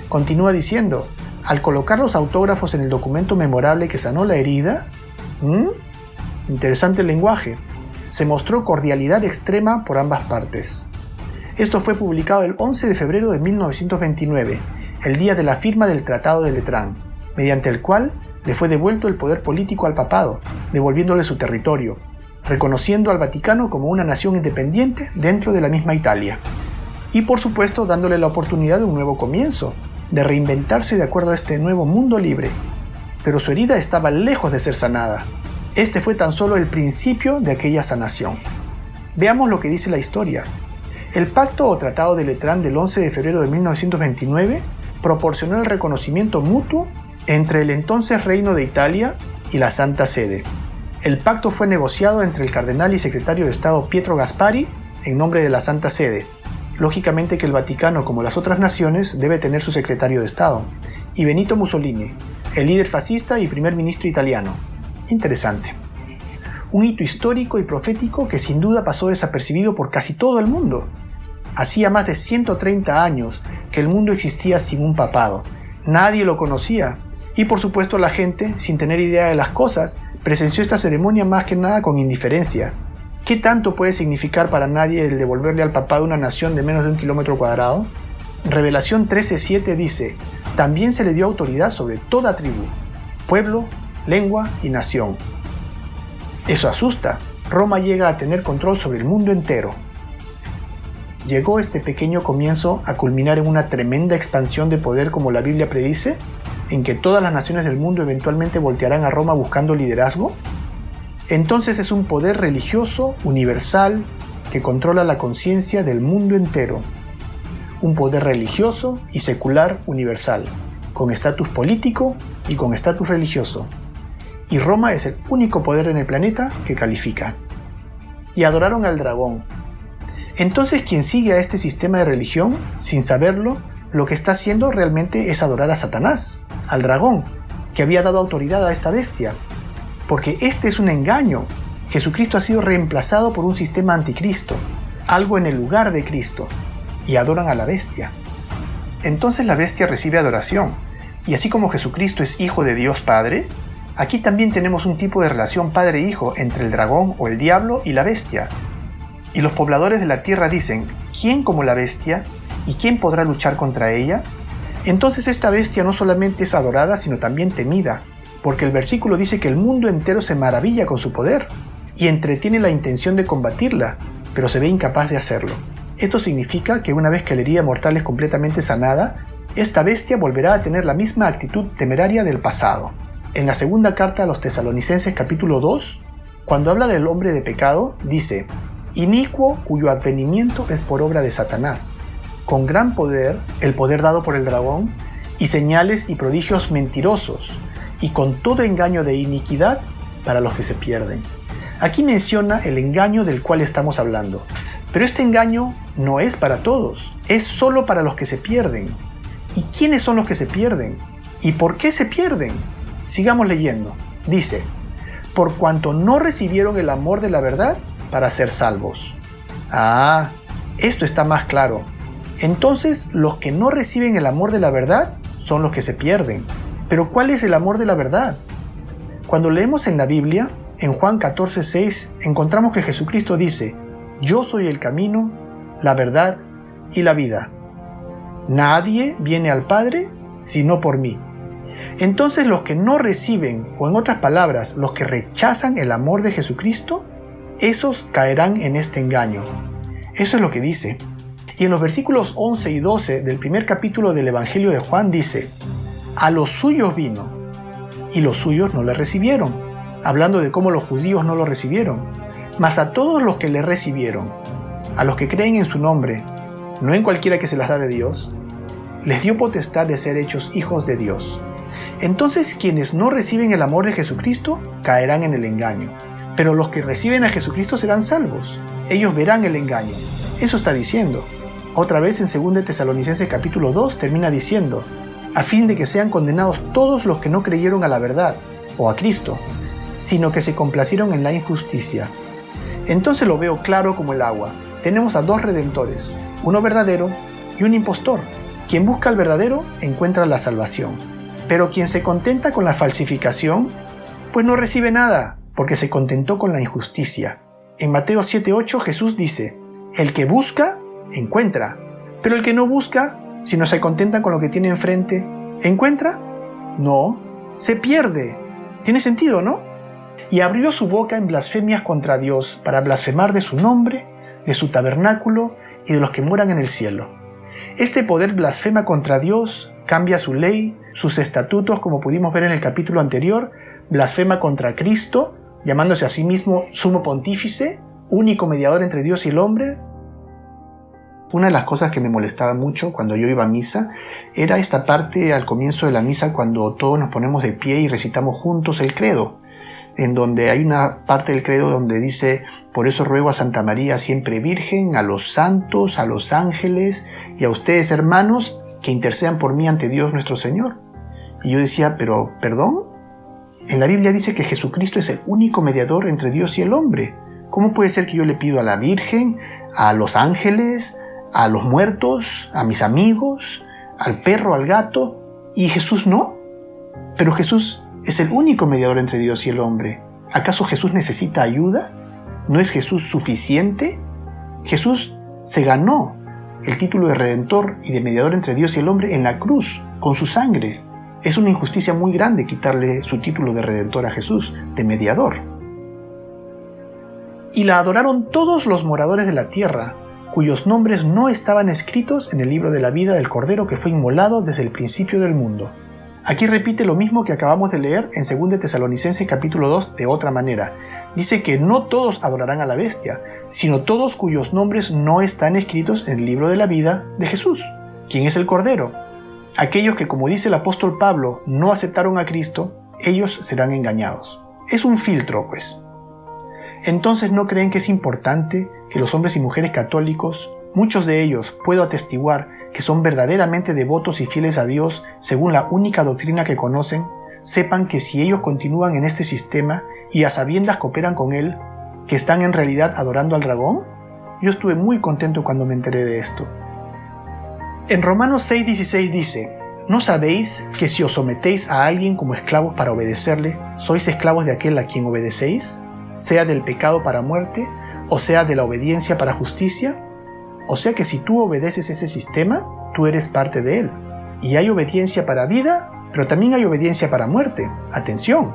Continúa diciendo: al colocar los autógrafos en el documento memorable que sanó la herida, interesante el lenguaje, se mostró cordialidad extrema por ambas partes. Esto fue publicado el 11 de febrero de 1929, el día de la firma del Tratado de Letrán, mediante el cual le fue devuelto el poder político al papado, devolviéndole su territorio, reconociendo al Vaticano como una nación independiente dentro de la misma Italia. Y por supuesto dándole la oportunidad de un nuevo comienzo, de reinventarse de acuerdo a este nuevo mundo libre. Pero su herida estaba lejos de ser sanada. Este fue tan solo el principio de aquella sanación. Veamos lo que dice la historia. El Pacto o Tratado de Letrán del 11 de febrero de 1929 proporcionó el reconocimiento mutuo entre el entonces Reino de Italia y la Santa Sede. El pacto fue negociado entre el cardenal y secretario de Estado Pietro Gasparri en nombre de la Santa Sede. Lógicamente que el Vaticano, como las otras naciones, debe tener su secretario de Estado, y Benito Mussolini, el líder fascista y primer ministro italiano. Interesante. Un hito histórico y profético que sin duda pasó desapercibido por casi todo el mundo. Hacía más de 130 años que el mundo existía sin un papado. Nadie lo conocía, y por supuesto la gente, sin tener idea de las cosas, presenció esta ceremonia más que nada con indiferencia. ¿Qué tanto puede significar para nadie el devolverle al papado una nación de menos de 1 kilómetro cuadrado? Revelación 13:7 dice: también se le dio autoridad sobre toda tribu, pueblo, lengua y nación. Eso asusta. Roma llega a tener control sobre el mundo entero. ¿Llegó este pequeño comienzo a culminar en una tremenda expansión de poder como la Biblia predice? ¿En que todas las naciones del mundo eventualmente voltearán a Roma buscando liderazgo? Entonces es un poder religioso, universal, que controla la conciencia del mundo entero. Un poder religioso y secular universal, con estatus político y con estatus religioso. Y Roma es el único poder en el planeta que califica. Y adoraron al dragón. Entonces quien sigue a este sistema de religión, sin saberlo, lo que está haciendo realmente es adorar a Satanás, al dragón, que había dado autoridad a esta bestia. Porque este es un engaño. Jesucristo ha sido reemplazado por un sistema anticristo, algo en el lugar de Cristo, y adoran a la bestia. Entonces la bestia recibe adoración, y así como Jesucristo es hijo de Dios Padre, aquí también tenemos un tipo de relación padre-hijo entre el dragón o el diablo y la bestia. Y los pobladores de la tierra dicen: ¿quién como la bestia? ¿Y quién podrá luchar contra ella? Entonces esta bestia no solamente es adorada, sino también temida, porque el versículo dice que el mundo entero se maravilla con su poder y entretiene la intención de combatirla, pero se ve incapaz de hacerlo. Esto significa que una vez que la herida mortal es completamente sanada, esta bestia volverá a tener la misma actitud temeraria del pasado. En la segunda carta a los Tesalonicenses capítulo 2, cuando habla del hombre de pecado, dice: inicuo cuyo advenimiento es por obra de Satanás, con gran poder, el poder dado por el dragón, y señales y prodigios mentirosos, y con todo engaño de iniquidad para los que se pierden. Aquí menciona el engaño del cual estamos hablando, pero este engaño no es para todos, es solo para los que se pierden. ¿Y quiénes son los que se pierden? ¿Y por qué se pierden? Sigamos leyendo. Dice: por cuanto no recibieron el amor de la verdad para ser salvos. Ah, esto está más claro. Entonces, los que no reciben el amor de la verdad son los que se pierden. Pero ¿cuál es el amor de la verdad? Cuando leemos en la Biblia, en Juan 14:6, encontramos que Jesucristo dice: yo soy el camino, la verdad y la vida. Nadie viene al Padre sino por mí. Entonces los que no reciben, o en otras palabras, los que rechazan el amor de Jesucristo, esos caerán en este engaño. Eso es lo que dice. Y en los versículos 11 y 12 del primer capítulo del Evangelio de Juan dice: a los suyos vino, y los suyos no le recibieron, hablando de cómo los judíos no lo recibieron. Mas a todos los que le recibieron, a los que creen en su nombre, no en cualquiera que se las da de Dios, les dio potestad de ser hechos hijos de Dios. Entonces quienes no reciben el amor de Jesucristo caerán en el engaño, pero los que reciben a Jesucristo serán salvos. Ellos verán el engaño. Eso está diciendo. Otra vez en 2 Tesalonicenses capítulo 2 termina diciendo: a fin de que sean condenados todos los que no creyeron a la verdad, o a Cristo, sino que se complacieron en la injusticia. Entonces lo veo claro como el agua. Tenemos a dos redentores, uno verdadero y un impostor. Quien busca al verdadero encuentra la salvación. Pero quien se contenta con la falsificación, pues no recibe nada, porque se contentó con la injusticia. En Mateo 7:8 Jesús dice, el que busca, encuentra, pero el que no busca, si no se contenta con lo que tiene enfrente, ¿encuentra? No, se pierde. ¿Tiene sentido, no? Y abrió su boca en blasfemias contra Dios para blasfemar de su nombre, de su tabernáculo y de los que moran en el cielo. Este poder blasfema contra Dios, cambia su ley, sus estatutos, como pudimos ver en el capítulo anterior, blasfema contra Cristo, llamándose a sí mismo sumo pontífice, único mediador entre Dios y el hombre. Una de las cosas que me molestaba mucho cuando yo iba a misa era esta parte al comienzo de la misa cuando todos nos ponemos de pie y recitamos juntos el credo, en donde hay una parte del credo donde dice, por eso ruego a Santa María siempre Virgen, a los santos, a los ángeles y a ustedes hermanos que intercedan por mí ante Dios nuestro Señor. Y yo decía, pero ¿perdón? En la Biblia dice que Jesucristo es el único mediador entre Dios y el hombre. ¿Cómo puede ser que yo le pido a la Virgen, a los ángeles, a los muertos, a mis amigos, al perro, al gato, y Jesús no? Pero Jesús es el único mediador entre Dios y el hombre. ¿Acaso Jesús necesita ayuda? ¿No es Jesús suficiente? Jesús se ganó el título de Redentor y de mediador entre Dios y el hombre en la cruz, con su sangre. Es una injusticia muy grande quitarle su título de Redentor a Jesús, de mediador. Y la adoraron todos los moradores de la tierra, cuyos nombres no estaban escritos en el libro de la vida del Cordero que fue inmolado desde el principio del mundo. Aquí repite lo mismo que acabamos de leer en 2 Tesalonicenses capítulo 2 de otra manera. Dice que no todos adorarán a la bestia, sino todos cuyos nombres no están escritos en el libro de la vida de Jesús. ¿Quién es el Cordero? Aquellos que, como dice el apóstol Pablo, no aceptaron a Cristo, ellos serán engañados. Es un filtro, pues. Entonces, ¿no creen que es importante que los hombres y mujeres católicos, muchos de ellos, puedo atestiguar, que son verdaderamente devotos y fieles a Dios según la única doctrina que conocen, sepan que si ellos continúan en este sistema y a sabiendas cooperan con él, que están en realidad adorando al dragón? Yo estuve muy contento cuando me enteré de esto. En Romanos 6:16 dice, ¿no sabéis que si os sometéis a alguien como esclavos para obedecerle, sois esclavos de aquel a quien obedecéis, sea del pecado para muerte, o sea de la obediencia para justicia? O sea que si tú obedeces ese sistema, tú eres parte de él. Y hay obediencia para vida, pero también hay obediencia para muerte. ¡Atención!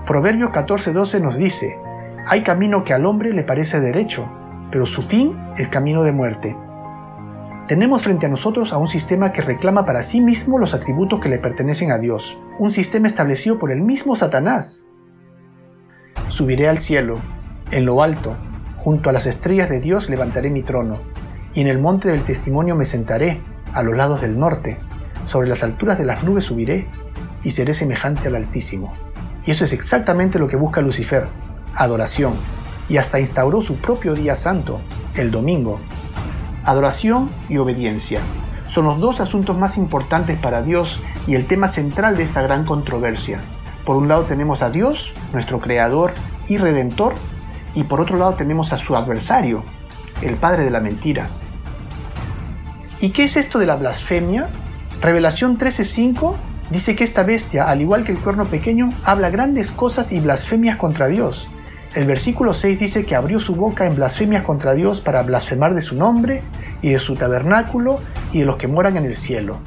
Proverbios 14:12 nos dice, hay camino que al hombre le parece derecho, pero su fin es camino de muerte. Tenemos frente a nosotros a un sistema que reclama para sí mismo los atributos que le pertenecen a Dios. Un sistema establecido por el mismo Satanás. Subiré al cielo, en lo alto, junto a las estrellas de Dios levantaré mi trono, y en el monte del testimonio me sentaré, a los lados del norte, sobre las alturas de las nubes subiré, y seré semejante al Altísimo. Y eso es exactamente lo que busca Lucifer, adoración, y hasta instauró su propio día santo, el domingo. Adoración y obediencia son los dos asuntos más importantes para Dios y el tema central de esta gran controversia. Por un lado tenemos a Dios, nuestro Creador y Redentor, y por otro lado tenemos a su adversario, el padre de la mentira. ¿Y qué es esto de la blasfemia? Revelación 13:5 dice que esta bestia, al igual que el cuerno pequeño, habla grandes cosas y blasfemias contra Dios. El versículo 6 dice que abrió su boca en blasfemias contra Dios para blasfemar de su nombre y de su tabernáculo y de los que moran en el cielo.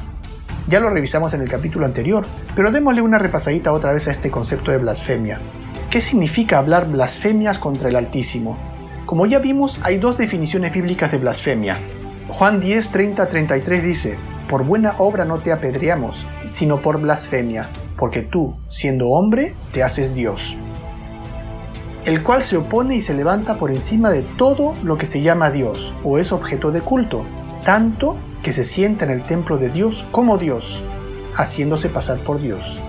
Ya lo revisamos en el capítulo anterior, pero démosle una repasadita otra vez a este concepto de blasfemia. ¿Qué significa hablar blasfemias contra el Altísimo? Como ya vimos, hay dos definiciones bíblicas de blasfemia. Juan 10:30-33 dice, por buena obra no te apedreamos, sino por blasfemia, porque tú, siendo hombre, te haces Dios. El cual se opone y se levanta por encima de todo lo que se llama Dios o es objeto de culto, tanto que se sienta en el templo de Dios como Dios, haciéndose pasar por Dios.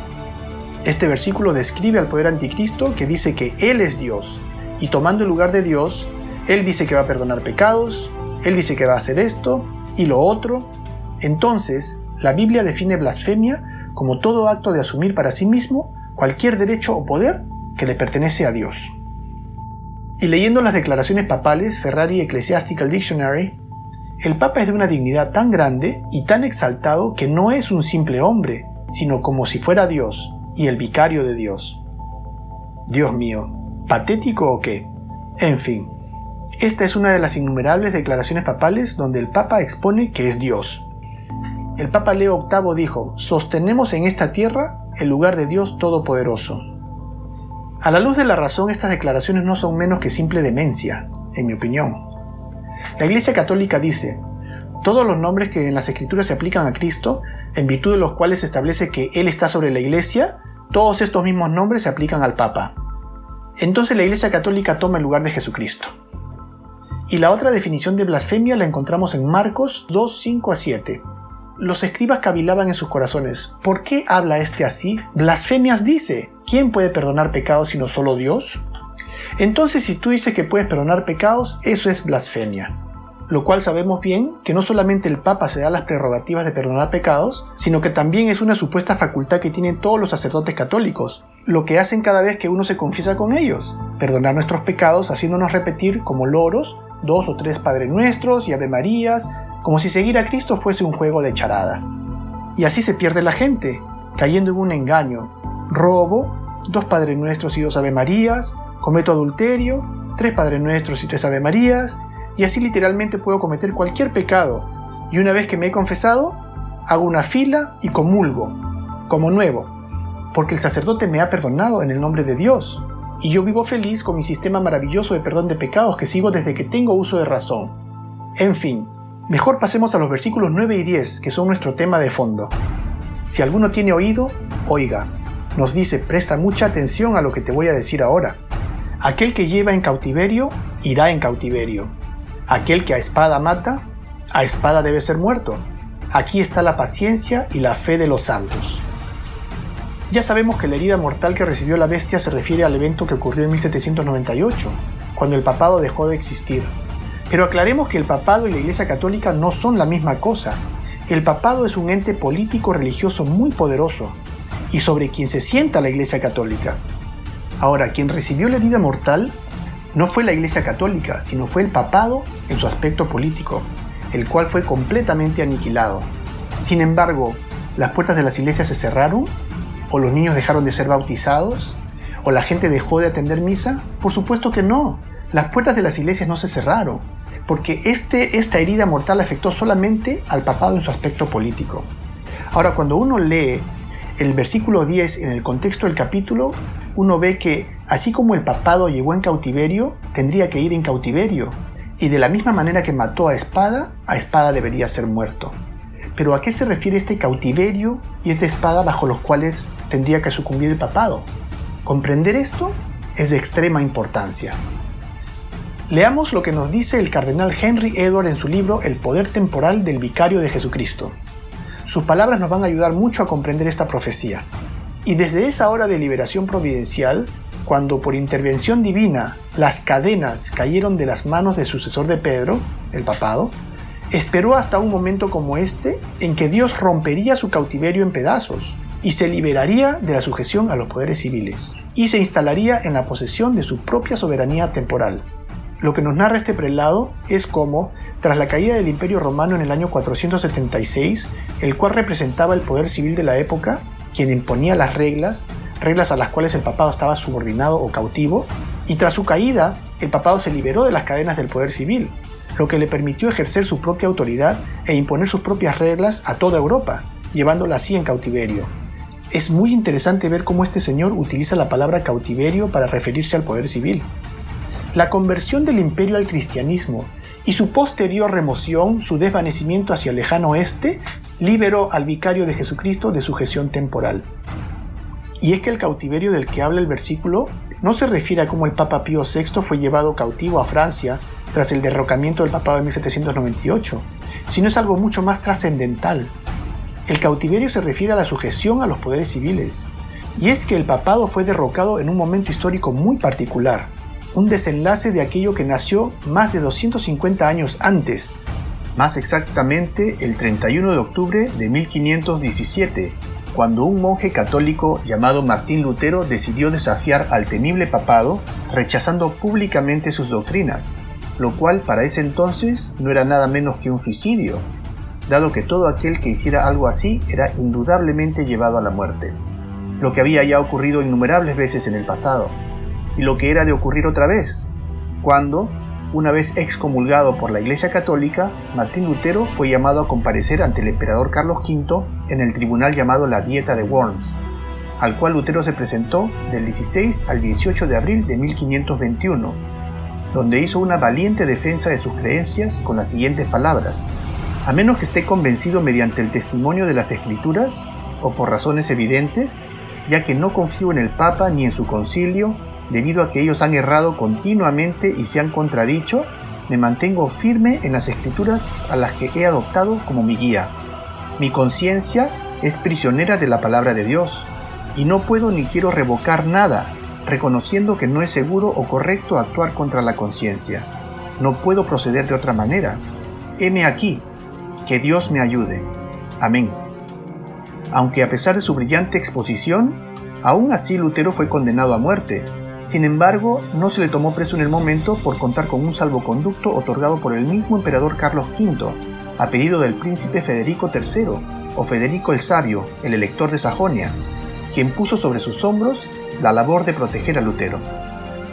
Este versículo describe al poder anticristo que dice que Él es Dios, y tomando el lugar de Dios, Él dice que va a perdonar pecados, Él dice que va a hacer esto y lo otro. Entonces, la Biblia define blasfemia como todo acto de asumir para sí mismo cualquier derecho o poder que le pertenece a Dios. Y leyendo las declaraciones papales, Ferrari Ecclesiastical Dictionary, el Papa es de una dignidad tan grande y tan exaltado que no es un simple hombre, sino como si fuera Dios y el vicario de Dios. Dios mío, ¿patético o qué? En fin, esta es una de las innumerables declaraciones papales donde el Papa expone que es Dios. El Papa Leo VIII dijo: «Sostenemos en esta tierra el lugar de Dios Todopoderoso». A la luz de la razón, estas declaraciones no son menos que simple demencia, en mi opinión. La Iglesia Católica dice: todos los nombres que en las Escrituras se aplican a Cristo, en virtud de los cuales se establece que Él está sobre la Iglesia, todos estos mismos nombres se aplican al Papa. Entonces la Iglesia Católica toma el lugar de Jesucristo. Y la otra definición de blasfemia la encontramos en Marcos 2, 5-7. Los escribas cavilaban en sus corazones: ¿por qué habla este así? Blasfemias dice. ¿Quién puede perdonar pecados sino solo Dios? Entonces, si tú dices que puedes perdonar pecados, eso es blasfemia. Lo cual sabemos bien que no solamente el Papa se da las prerrogativas de perdonar pecados, sino que también es una supuesta facultad que tienen todos los sacerdotes católicos, lo que hacen cada vez que uno se confiesa con ellos: perdonar nuestros pecados haciéndonos repetir como loros 2 o 3 Padre Nuestros y Ave Marías, como si seguir a Cristo fuese un juego de charada. Y así se pierde la gente, cayendo en un engaño: robo, 2 Padre Nuestros y 2 Ave Marías, cometo adulterio, 3 Padre Nuestros y 3 Ave Marías, y así literalmente puedo cometer cualquier pecado, y una vez que me he confesado, hago una fila y comulgo, como nuevo, porque el sacerdote me ha perdonado en el nombre de Dios, y yo vivo feliz con mi sistema maravilloso de perdón de pecados que sigo desde que tengo uso de razón. En fin, mejor pasemos a los versículos 9 y 10, que son nuestro tema de fondo. Si alguno tiene oído, oiga. Nos dice: presta mucha atención a lo que te voy a decir ahora. Aquel que lleva en cautiverio, irá en cautiverio. Aquel que a espada mata, a espada debe ser muerto. Aquí está la paciencia y la fe de los santos. Ya sabemos que la herida mortal que recibió la bestia se refiere al evento que ocurrió en 1798, cuando el papado dejó de existir. Pero aclaremos que el papado y la Iglesia Católica no son la misma cosa. El papado es un ente político religioso muy poderoso, y sobre quien se sienta la Iglesia Católica. Ahora, quien recibió la herida mortal no fue la Iglesia Católica, sino fue el papado en su aspecto político, el cual fue completamente aniquilado. Sin embargo, ¿las puertas de las iglesias se cerraron? ¿O los niños dejaron de ser bautizados? ¿O la gente dejó de atender misa? Por supuesto que no. Las puertas de las iglesias no se cerraron, porque esta herida mortal afectó solamente al papado en su aspecto político. Ahora, cuando uno lee el versículo 10 en el contexto del capítulo, uno ve que, así como el papado llegó en cautiverio, tendría que ir en cautiverio, y de la misma manera que mató a espada debería ser muerto. Pero ¿a qué se refiere este cautiverio y esta espada bajo los cuales tendría que sucumbir el papado? Comprender esto es de extrema importancia. Leamos lo que nos dice el cardenal Henry Edward en su libro El poder temporal del vicario de Jesucristo. Sus palabras nos van a ayudar mucho a comprender esta profecía. Y desde esa hora de liberación providencial, cuando por intervención divina las cadenas cayeron de las manos del sucesor de Pedro, el papado, esperó hasta un momento como este en que Dios rompería su cautiverio en pedazos y se liberaría de la sujeción a los poderes civiles y se instalaría en la posesión de su propia soberanía temporal. Lo que nos narra este prelado es cómo, tras la caída del Imperio Romano en el año 476, el cual representaba el poder civil de la época, quien imponía las reglas a las cuales el papado estaba subordinado o cautivo, y tras su caída, el papado se liberó de las cadenas del poder civil, lo que le permitió ejercer su propia autoridad e imponer sus propias reglas a toda Europa, llevándola así en cautiverio. Es muy interesante ver cómo este señor utiliza la palabra cautiverio para referirse al poder civil. La conversión del imperio al cristianismo y su posterior remoción, su desvanecimiento hacia el lejano oeste, liberó al vicario de Jesucristo de sujeción temporal. Y es que el cautiverio del que habla el versículo no se refiere a cómo el Papa Pío VI fue llevado cautivo a Francia tras el derrocamiento del papado en 1798, sino es algo mucho más trascendental. El cautiverio se refiere a la sujeción a los poderes civiles, y es que el papado fue derrocado en un momento histórico muy particular, un desenlace de aquello que nació más de 250 años antes, más exactamente el 31 de octubre de 1517, cuando un monje católico llamado Martín Lutero decidió desafiar al temible papado, rechazando públicamente sus doctrinas, lo cual para ese entonces no era nada menos que un suicidio. dado que todo aquel que hiciera algo así era indudablemente llevado a la muerte, lo que había ya ocurrido innumerables veces en el pasado, y lo que era de ocurrir otra vez, cuando, una vez excomulgado por la Iglesia Católica, Martín Lutero fue llamado a comparecer ante el emperador Carlos V en el tribunal llamado la Dieta de Worms, al cual Lutero se presentó del 16 al 18 de abril de 1521, donde hizo una valiente defensa de sus creencias con las siguientes palabras: a menos que esté convencido mediante el testimonio de las Escrituras o por razones evidentes, ya que no confío en el Papa ni en su concilio, debido a que ellos han errado continuamente y se han contradicho, me mantengo firme en las Escrituras a las que he adoptado como mi guía. Mi conciencia es prisionera de la palabra de Dios, y no puedo ni quiero revocar nada, reconociendo que no es seguro o correcto actuar contra la conciencia. No puedo proceder de otra manera. Heme aquí, que Dios me ayude. Amén. Aunque a pesar de su brillante exposición, aún así Lutero fue condenado a muerte. Sin embargo, no se le tomó preso en el momento por contar con un salvoconducto otorgado por el mismo emperador Carlos V, a pedido del príncipe Federico III, o Federico el Sabio, el elector de Sajonia, quien puso sobre sus hombros la labor de proteger a Lutero.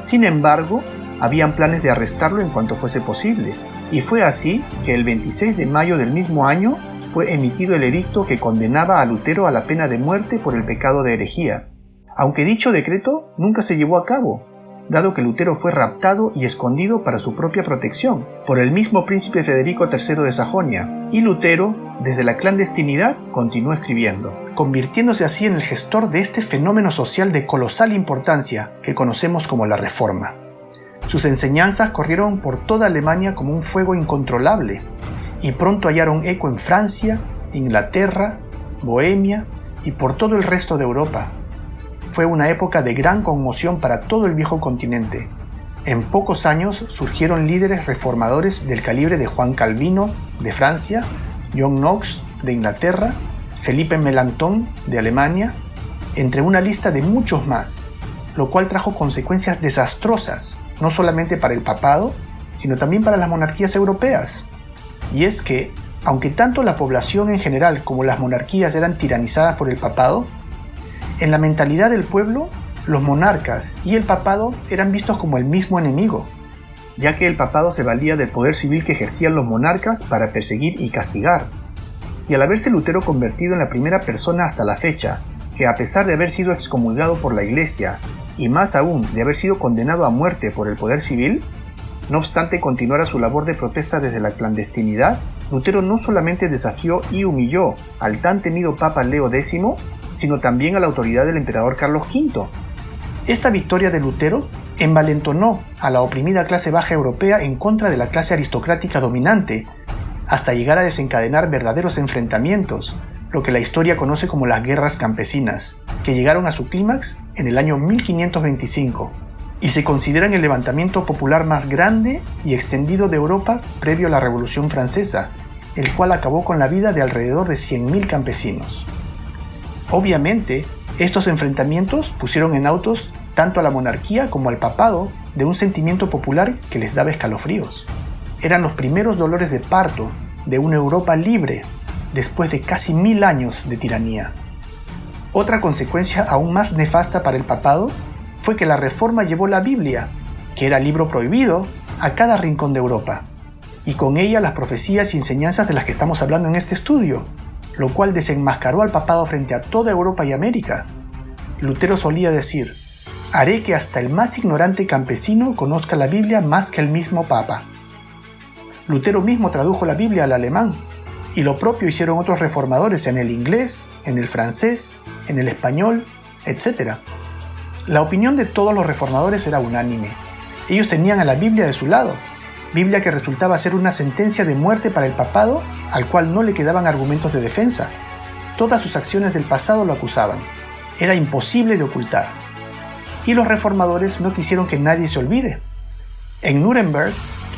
Sin embargo, habían planes de arrestarlo en cuanto fuese posible, y fue así que el 26 de mayo del mismo año fue emitido el edicto que condenaba a Lutero a la pena de muerte por el pecado de herejía, aunque dicho decreto nunca se llevó a cabo, dado que Lutero fue raptado y escondido para su propia protección por el mismo príncipe Federico III de Sajonia, y Lutero, desde la clandestinidad, continuó escribiendo, convirtiéndose así en el gestor de este fenómeno social de colosal importancia que conocemos como la Reforma. Sus enseñanzas corrieron por toda Alemania como un fuego incontrolable, y pronto hallaron eco en Francia, Inglaterra, Bohemia y por todo el resto de Europa. Fue una época de gran conmoción para todo el viejo continente. En pocos años surgieron líderes reformadores del calibre de Juan Calvino, de Francia, John Knox, de Inglaterra, Felipe Melanchthon, de Alemania, entre una lista de muchos más, lo cual trajo consecuencias desastrosas, no solamente para el papado, sino también para las monarquías europeas. Y es que, aunque tanto la población en general como las monarquías eran tiranizadas por el papado, en la mentalidad del pueblo, los monarcas y el papado eran vistos como el mismo enemigo, ya que el papado se valía del poder civil que ejercían los monarcas para perseguir y castigar. Y al haberse Lutero convertido en la primera persona hasta la fecha, que a pesar de haber sido excomulgado por la Iglesia, y más aún de haber sido condenado a muerte por el poder civil, no obstante continuara su labor de protesta desde la clandestinidad, Lutero no solamente desafió y humilló al tan temido Papa Leo X, sino también a la autoridad del emperador Carlos V. Esta victoria de Lutero envalentonó a la oprimida clase baja europea en contra de la clase aristocrática dominante, hasta llegar a desencadenar verdaderos enfrentamientos, lo que la historia conoce como las guerras campesinas, que llegaron a su clímax en el año 1525, y se consideran el levantamiento popular más grande y extendido de Europa previo a la Revolución Francesa, el cual acabó con la vida de alrededor de 100.000 campesinos. Obviamente, estos enfrentamientos pusieron en autos tanto a la monarquía como al papado de un sentimiento popular que les daba escalofríos. Eran los primeros dolores de parto de una Europa libre después de casi 1000 años de tiranía. Otra consecuencia aún más nefasta para el papado fue que la Reforma llevó la Biblia, que era libro prohibido, a cada rincón de Europa, y con ella las profecías y enseñanzas de las que estamos hablando en este estudio, lo cual desenmascaró al papado frente a toda Europa y América. Lutero solía decir: haré que hasta el más ignorante campesino conozca la Biblia más que el mismo Papa. Lutero mismo tradujo la Biblia al alemán, y lo propio hicieron otros reformadores en el inglés, en el francés, en el español, etc. La opinión de todos los reformadores era unánime. Ellos tenían a la Biblia de su lado, Biblia que resultaba ser una sentencia de muerte para el papado, al cual no le quedaban argumentos de defensa. Todas sus acciones del pasado lo acusaban. Era imposible de ocultar. Y los reformadores no quisieron que nadie se olvide. En Nuremberg,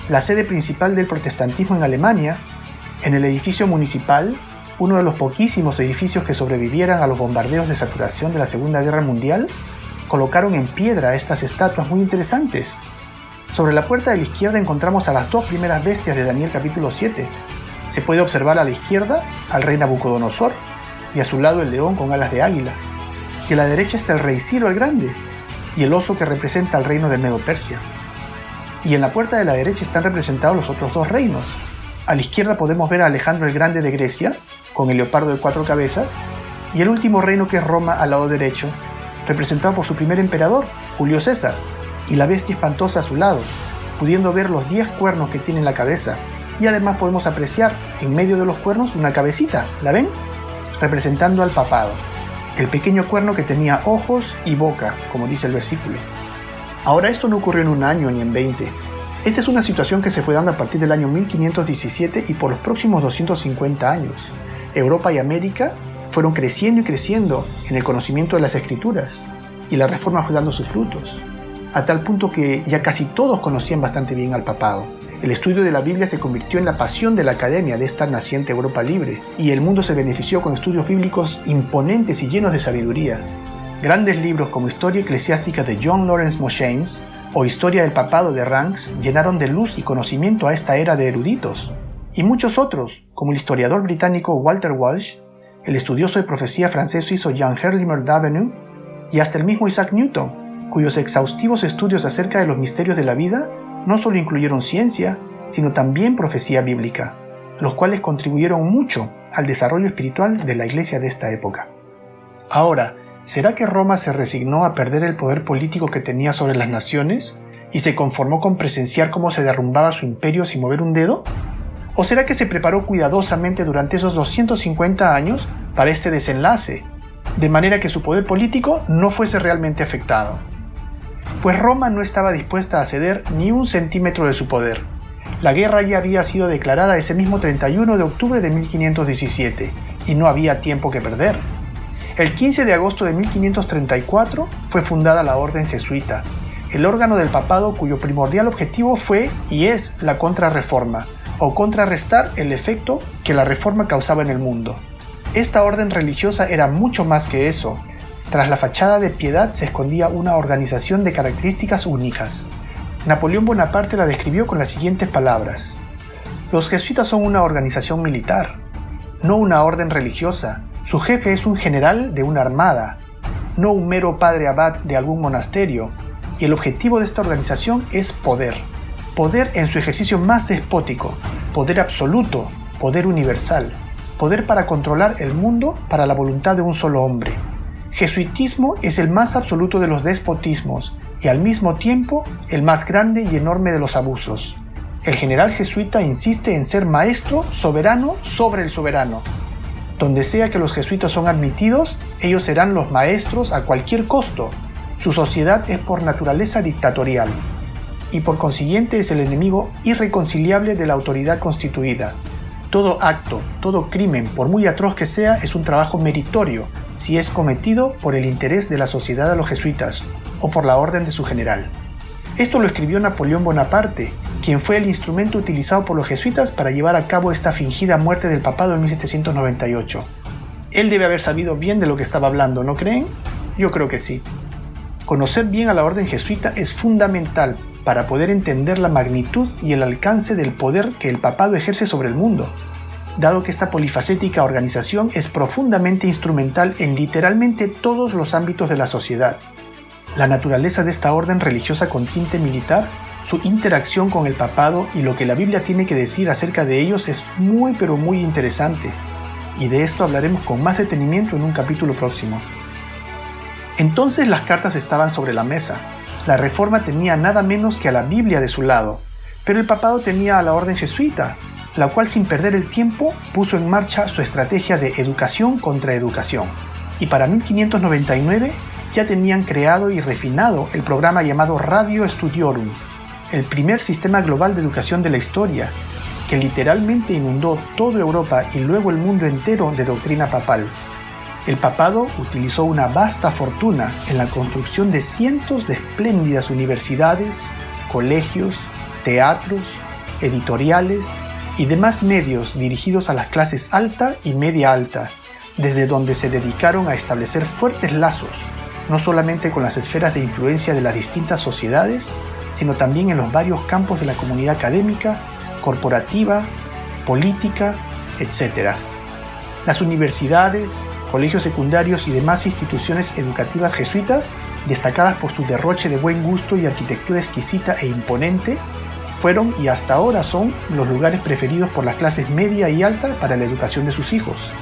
la sede principal del protestantismo en Alemania, en el edificio municipal, uno de los poquísimos edificios que sobrevivieran a los bombardeos de saturación de la Segunda Guerra Mundial, colocaron en piedra estas estatuas muy interesantes. Sobre la puerta de la izquierda encontramos a las dos primeras bestias de Daniel capítulo 7, Se puede observar a la izquierda al rey Nabucodonosor y a su lado el león con alas de águila. Y a la derecha está el rey Ciro el Grande y el oso que representa al reino de Medo-Persia. Y en la puerta de la derecha están representados los otros dos reinos. A la izquierda podemos ver a Alejandro el Grande de Grecia, con el leopardo de 4 cabezas, y el último reino que es Roma al lado derecho, representado por su primer emperador, Julio César, y la bestia espantosa a su lado, pudiendo ver los 10 cuernos que tiene en la cabeza, y además podemos apreciar en medio de los cuernos una cabecita, ¿la ven? Representando al papado, el pequeño cuerno que tenía ojos y boca, como dice el versículo. Ahora esto no ocurrió en un año ni en 20. Esta es una situación que se fue dando a partir del año 1517 y por los próximos 250 años. Europa y América fueron creciendo y creciendo en el conocimiento de las Escrituras, y la Reforma fue dando sus frutos, a tal punto que ya casi todos conocían bastante bien al papado. El estudio de la Biblia se convirtió en la pasión de la academia de esta naciente Europa libre, y el mundo se benefició con estudios bíblicos imponentes y llenos de sabiduría. Grandes libros como Historia Eclesiástica de John Lawrence Mosheim o Historia del Papado de Ranks llenaron de luz y conocimiento a esta era de eruditos. Y muchos otros, como el historiador británico Walter Walsh, el estudioso de profecía francés-suizo Jean Herlimer Davenant, y hasta el mismo Isaac Newton, cuyos exhaustivos estudios acerca de los misterios de la vida no solo incluyeron ciencia, sino también profecía bíblica, los cuales contribuyeron mucho al desarrollo espiritual de la iglesia de esta época. Ahora, ¿será que Roma se resignó a perder el poder político que tenía sobre las naciones y se conformó con presenciar cómo se derrumbaba su imperio sin mover un dedo? ¿O será que se preparó cuidadosamente durante esos 250 años para este desenlace, de manera que su poder político no fuese realmente afectado? Pues Roma no estaba dispuesta a ceder ni un centímetro de su poder. La guerra ya había sido declarada ese mismo 31 de octubre de 1517 y no había tiempo que perder. El 15 de agosto de 1534 fue fundada la Orden Jesuita, el órgano del papado cuyo primordial objetivo fue y es la contrarreforma, o contrarrestar el efecto que la reforma causaba en el mundo. Esta orden religiosa era mucho más que eso. Tras la fachada de piedad se escondía una organización de características únicas. Napoleón Bonaparte la describió con las siguientes palabras: los jesuitas son una organización militar, no una orden religiosa. Su jefe es un general de una armada, no un mero padre abad de algún monasterio, y el objetivo de esta organización es poder. Poder en su ejercicio más despótico, poder absoluto, poder universal, poder para controlar el mundo para la voluntad de un solo hombre. Jesuitismo es el más absoluto de los despotismos y al mismo tiempo el más grande y enorme de los abusos. El general jesuita insiste en ser maestro soberano sobre el soberano. Donde sea que los jesuitas son admitidos, ellos serán los maestros a cualquier costo. Su sociedad es por naturaleza dictatorial y por consiguiente es el enemigo irreconciliable de la autoridad constituida. Todo acto, todo crimen, por muy atroz que sea, es un trabajo meritorio si es cometido por el interés de la sociedad a los jesuitas o por la orden de su general. Esto lo escribió Napoleón Bonaparte, quien fue el instrumento utilizado por los jesuitas para llevar a cabo esta fingida muerte del papado en 1798. Él debe haber sabido bien de lo que estaba hablando, ¿no creen? Yo creo que sí. Conocer bien a la orden jesuita es fundamental para poder entender la magnitud y el alcance del poder que el papado ejerce sobre el mundo, dado que esta polifacética organización es profundamente instrumental en literalmente todos los ámbitos de la sociedad. La naturaleza de esta orden religiosa con tinte militar, su interacción con el papado y lo que la Biblia tiene que decir acerca de ellos es muy pero muy interesante, y de esto hablaremos con más detenimiento en un capítulo próximo. Entonces las cartas estaban sobre la mesa. La Reforma tenía nada menos que a la Biblia de su lado, pero el papado tenía a la orden jesuita, la cual sin perder el tiempo puso en marcha su estrategia de educación contra educación. Y para 1599 ya tenían creado y refinado el programa llamado Radio Studiorum, el primer sistema global de educación de la historia, que literalmente inundó toda Europa y luego el mundo entero de doctrina papal. El papado utilizó una vasta fortuna en la construcción de cientos de espléndidas universidades, colegios, teatros, editoriales y demás medios dirigidos a las clases alta y media alta, desde donde se dedicaron a establecer fuertes lazos, no solamente con las esferas de influencia de las distintas sociedades, sino también en los varios campos de la comunidad académica, corporativa, política, etc. Las universidades, colegios secundarios y demás instituciones educativas jesuitas, destacadas por su derroche de buen gusto y arquitectura exquisita e imponente, fueron y hasta ahora son los lugares preferidos por las clases media y alta para la educación de sus hijos.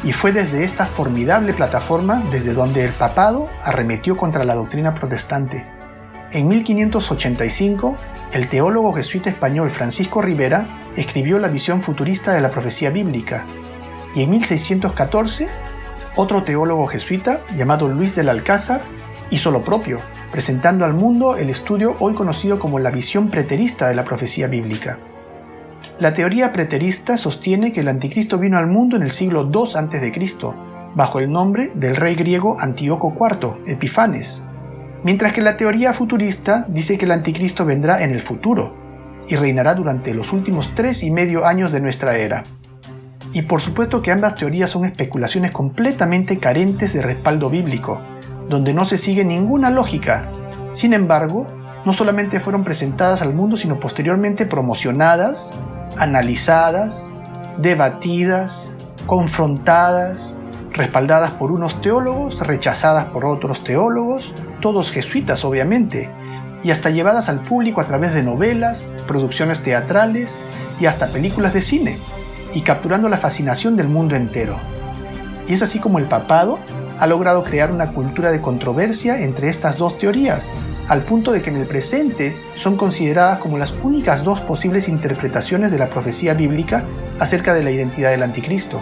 Y fue desde esta formidable plataforma desde donde el papado arremetió contra la doctrina protestante. En 1585, el teólogo jesuita español Francisco Rivera escribió la visión futurista de la profecía bíblica, y en 1614, otro teólogo jesuita llamado Luis del Alcázar hizo lo propio, presentando al mundo el estudio hoy conocido como la visión preterista de la profecía bíblica. La teoría preterista sostiene que el anticristo vino al mundo en el siglo II a.C., bajo el nombre del rey griego Antíoco IV, Epifanes, mientras que la teoría futurista dice que el anticristo vendrá en el futuro y reinará durante los últimos 3,5 años de nuestra era. Y por supuesto que ambas teorías son especulaciones completamente carentes de respaldo bíblico, donde no se sigue ninguna lógica. Sin embargo, no solamente fueron presentadas al mundo, sino posteriormente promocionadas, analizadas, debatidas, confrontadas, respaldadas por unos teólogos, rechazadas por otros teólogos, todos jesuitas obviamente, y hasta llevadas al público a través de novelas, producciones teatrales y hasta películas de cine, y capturando la fascinación del mundo entero. Y es así como el papado ha logrado crear una cultura de controversia entre estas dos teorías, al punto de que en el presente son consideradas como las únicas dos posibles interpretaciones de la profecía bíblica acerca de la identidad del anticristo.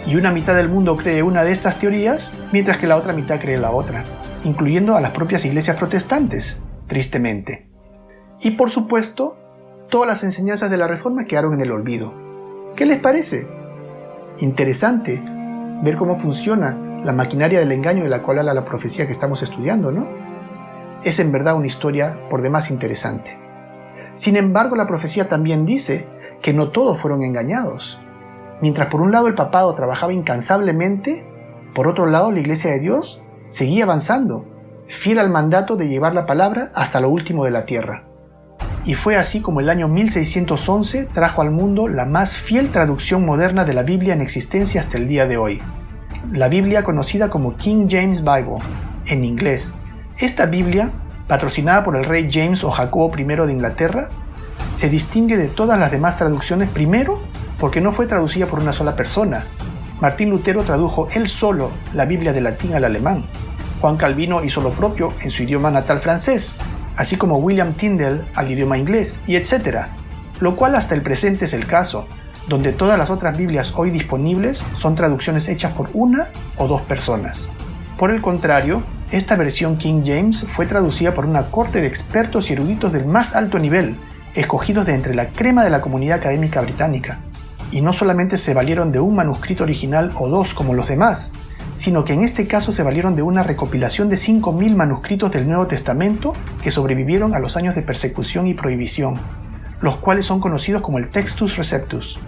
Y una mitad del mundo cree una de estas teorías, mientras que la otra mitad cree la otra, incluyendo a las propias iglesias protestantes, tristemente. Y por supuesto, todas las enseñanzas de la Reforma quedaron en el olvido. ¿Qué les parece? Interesante ver cómo funciona la maquinaria del engaño de la cual habla la profecía que estamos estudiando, ¿no? Es en verdad una historia por demás interesante. Sin embargo, la profecía también dice que no todos fueron engañados. Mientras por un lado el papado trabajaba incansablemente, por otro lado la Iglesia de Dios seguía avanzando, fiel al mandato de llevar la palabra hasta lo último de la tierra. Y fue así como el año 1611 trajo al mundo la más fiel traducción moderna de la Biblia en existencia hasta el día de hoy. La Biblia conocida como King James Bible, en inglés. Esta Biblia, patrocinada por el rey James o Jacobo I de Inglaterra, se distingue de todas las demás traducciones primero porque no fue traducida por una sola persona. Martín Lutero tradujo él solo la Biblia del latín al alemán. Juan Calvino hizo lo propio en su idioma natal francés, así como William Tyndale al idioma inglés, y etc. Lo cual hasta el presente es el caso, donde todas las otras Biblias hoy disponibles son traducciones hechas por una o dos personas. Por el contrario, esta versión King James fue traducida por una corte de expertos y eruditos del más alto nivel, escogidos de entre la crema de la comunidad académica británica. Y no solamente se valieron de un manuscrito original o dos como los demás, sino que en este caso se valieron de una recopilación de 5.000 manuscritos del Nuevo Testamento que sobrevivieron a los años de persecución y prohibición, los cuales son conocidos como el Textus Receptus.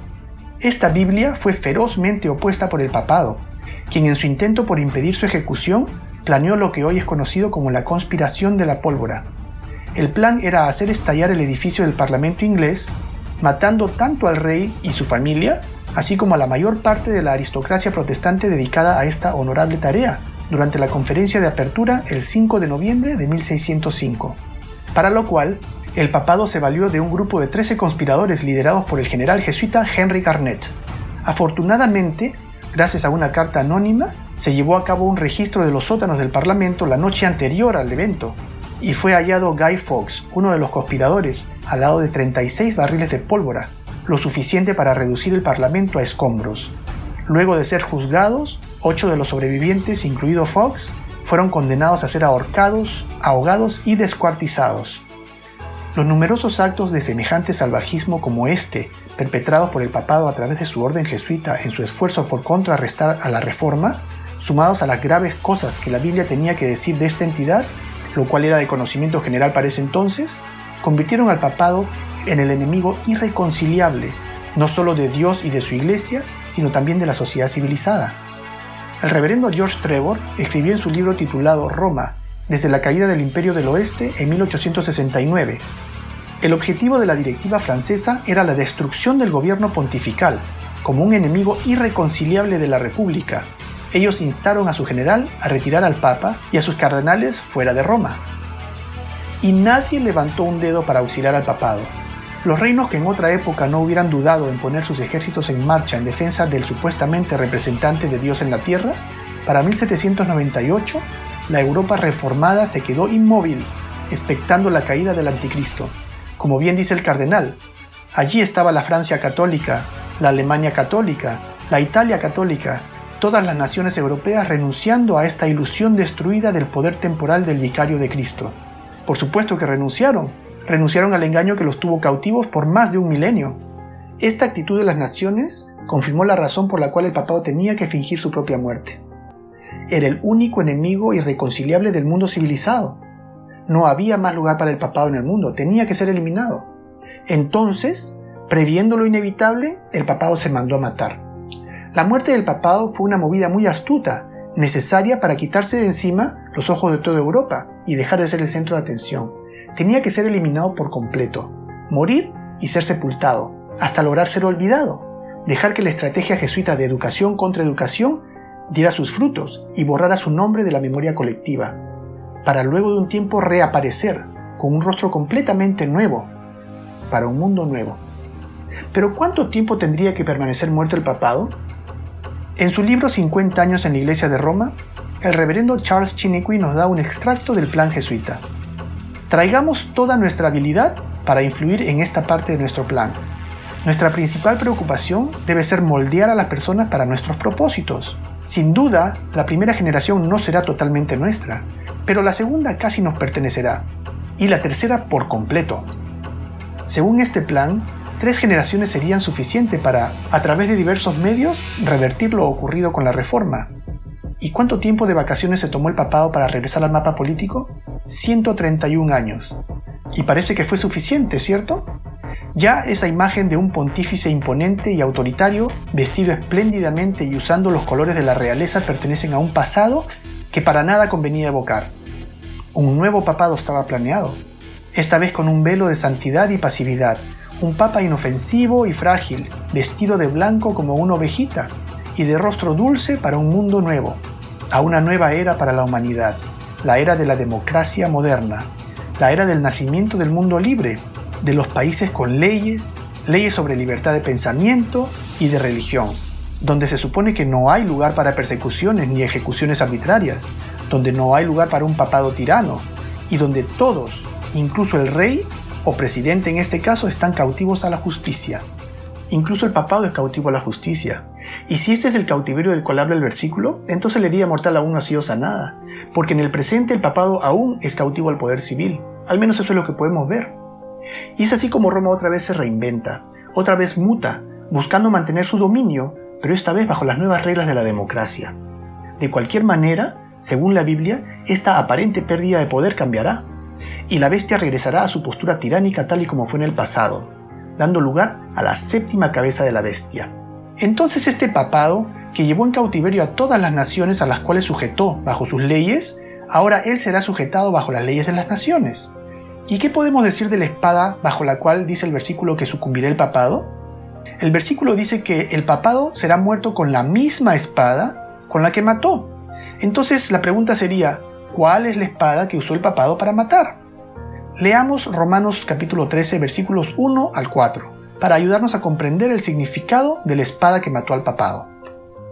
Esta Biblia fue ferozmente opuesta por el papado, quien en su intento por impedir su ejecución planeó lo que hoy es conocido como la conspiración de la pólvora. El plan era hacer estallar el edificio del Parlamento inglés, matando tanto al rey y su familia, así como a la mayor parte de la aristocracia protestante dedicada a esta honorable tarea, durante la conferencia de apertura el 5 de noviembre de 1605, para lo cual el papado se valió de un grupo de 13 conspiradores liderados por el general jesuita Henry Garnet. Afortunadamente, gracias a una carta anónima, se llevó a cabo un registro de los sótanos del Parlamento la noche anterior al evento, y fue hallado Guy Fawkes, uno de los conspiradores, al lado de 36 barriles de pólvora, lo suficiente para reducir el Parlamento a escombros. Luego de ser juzgados, 8 de los sobrevivientes, incluido Fawkes, fueron condenados a ser ahorcados, ahogados y descuartizados. Los numerosos actos de semejante salvajismo como este, perpetrados por el papado a través de su orden jesuita en su esfuerzo por contrarrestar a la Reforma, sumados a las graves cosas que la Biblia tenía que decir de esta entidad, lo cual era de conocimiento general para ese entonces, convirtieron al papado en el enemigo irreconciliable, no solo de Dios y de su iglesia, sino también de la sociedad civilizada. El reverendo George Trevor escribió en su libro titulado Roma, desde la caída del Imperio del Oeste en 1869, El objetivo de la directiva francesa era la destrucción del gobierno pontifical, como un enemigo irreconciliable de la República. Ellos instaron a su general a retirar al Papa y a sus cardenales fuera de Roma. Y nadie levantó un dedo para auxiliar al papado. Los reinos que en otra época no hubieran dudado en poner sus ejércitos en marcha en defensa del supuestamente representante de Dios en la tierra, para 1798, la Europa reformada se quedó inmóvil, expectando la caída del anticristo. Como bien dice el cardenal, allí estaba la Francia católica, la Alemania católica, la Italia católica, todas las naciones europeas renunciando a esta ilusión destruida del poder temporal del vicario de Cristo. Por supuesto que renunciaron al engaño que los tuvo cautivos por más de un milenio. Esta actitud de las naciones confirmó la razón por la cual el papado tenía que fingir su propia muerte. Era el único enemigo irreconciliable del mundo civilizado. No había más lugar para el papado en el mundo, tenía que ser eliminado. Entonces, previendo lo inevitable, el papado se mandó a matar. La muerte del papado fue una movida muy astuta, necesaria para quitarse de encima los ojos de toda Europa y dejar de ser el centro de atención. Tenía que ser eliminado por completo, morir y ser sepultado, hasta lograr ser olvidado, dejar que la estrategia jesuita de educación contra educación diera sus frutos y borrara su nombre de la memoria colectiva, para luego de un tiempo reaparecer con un rostro completamente nuevo, para un mundo nuevo. ¿Pero cuánto tiempo tendría que permanecer muerto el papado? En su libro 50 años en la Iglesia de Roma, el reverendo Charles Chiniquy nos da un extracto del plan jesuita. Traigamos toda nuestra habilidad para influir en esta parte de nuestro plan. Nuestra principal preocupación debe ser moldear a las personas para nuestros propósitos. Sin duda, la primera generación no será totalmente nuestra, pero la segunda casi nos pertenecerá, y la tercera por completo. Según este plan, 3 generaciones serían suficientes para, a través de diversos medios, revertir lo ocurrido con la Reforma. ¿Y cuánto tiempo de vacaciones se tomó el papado para regresar al mapa político? 131 años. Y parece que fue suficiente, ¿cierto? Ya esa imagen de un pontífice imponente y autoritario, vestido espléndidamente y usando los colores de la realeza, pertenecen a un pasado que para nada convenía evocar. Un nuevo papado estaba planeado, esta vez con un velo de santidad y pasividad, un papa inofensivo y frágil, vestido de blanco como una ovejita, y de rostro dulce para un mundo nuevo, a una nueva era para la humanidad, la era de la democracia moderna, la era del nacimiento del mundo libre, de los países con leyes sobre libertad de pensamiento y de religión, donde se supone que no hay lugar para persecuciones ni ejecuciones arbitrarias, donde no hay lugar para un papado tirano, y donde todos, incluso el rey o presidente en este caso, están cautivos a la justicia. Incluso el papado es cautivo a la justicia. Y si este es el cautiverio del cual habla el versículo, entonces la herida mortal aún no ha sido sanada, porque en el presente el papado aún es cautivo al poder civil. Al menos eso es lo que podemos ver. Y es así como Roma otra vez se reinventa, otra vez muta, buscando mantener su dominio, pero esta vez bajo las nuevas reglas de la democracia. De cualquier manera, según la Biblia, esta aparente pérdida de poder cambiará, y la bestia regresará a su postura tiránica tal y como fue en el pasado, dando lugar a la 7ª cabeza de la bestia. Entonces este papado, que llevó en cautiverio a todas las naciones a las cuales sujetó bajo sus leyes, ahora él será sujetado bajo las leyes de las naciones. ¿Y qué podemos decir de la espada bajo la cual dice el versículo que sucumbirá el papado? El versículo dice que el papado será muerto con la misma espada con la que mató. Entonces la pregunta sería, ¿cuál es la espada que usó el papado para matar? Leamos Romanos capítulo 13, versículos 1 al 4, para ayudarnos a comprender el significado de la espada que mató al papado.